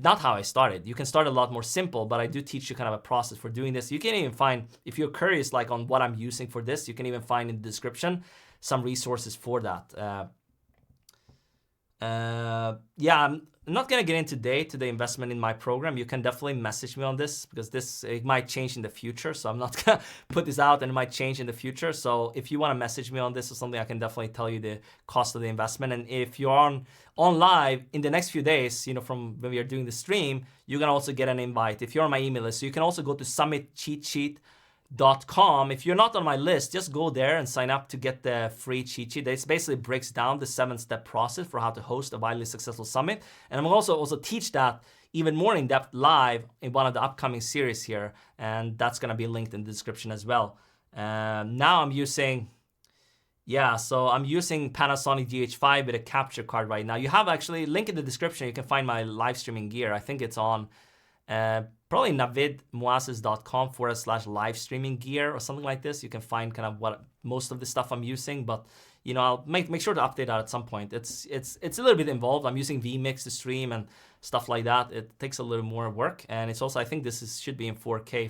not how I started. You can start a lot more simple, but I do teach you kind of a process for doing this. You can even find, if you're curious like on what I'm using for this, you can even find in the description some resources for that. I'm not gonna get into the investment in my program. You can definitely message me on this because it might change in the future. So I'm not gonna put this out, and it might change in the future. So if you want to message me on this or something, I can definitely tell you the cost of the investment. And if you're on live in the next few days, from when we are doing the stream, you're gonna also get an invite if you're on my email list. So you can also go to summitcheatsheet.com. If you're not on my list, just go there and sign up to get the free cheat sheet. It basically breaks down the 7-step process for how to host a wildly successful summit. And I'm also teach that even more in depth live in one of the upcoming series here. And that's going to be linked in the description as well. Now I'm using, Yeah, so I'm using Panasonic GH5 with a capture card right now. You have actually link in the description. You can find my live streaming gear. I think it's on probably navidmoazzez.com/live streaming gear or something like this. You can find kind of what most of the stuff I'm using, but you know, I'll make sure to update that at some point. It's a little bit involved. I'm using vMix to stream and stuff like that. It takes a little more work, and it's also, I think should be in 4K.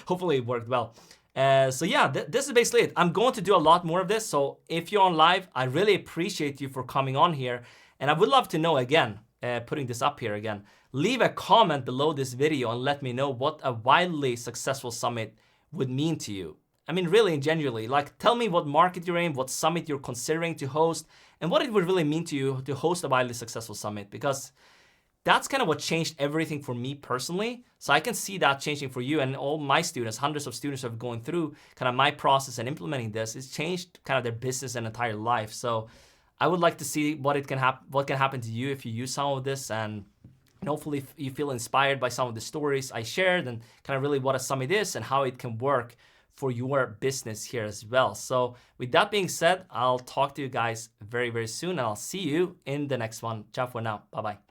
Hopefully it worked well. So yeah, this is basically it. I'm going to do a lot more of this. So if you're on live, I really appreciate you for coming on here. And I would love to know again, putting this up here again, leave a comment below this video and let me know what a wildly successful summit would mean to you. I mean, really and genuinely, like tell me what market you're in, what summit you're considering to host, and what it would really mean to you to host a wildly successful summit, because that's kind of what changed everything for me personally. So I can see that changing for you and all my students, hundreds of students who have going through kind of my process and implementing this. It's changed kind of their business and entire life. So I would like to see what can happen to you if you use some of this, and hopefully you feel inspired by some of the stories I shared and kind of really what a summit is and how it can work for your business here as well. So with that being said, I'll talk to you guys very, very soon, and I'll see you in the next one. Ciao for now. Bye-bye.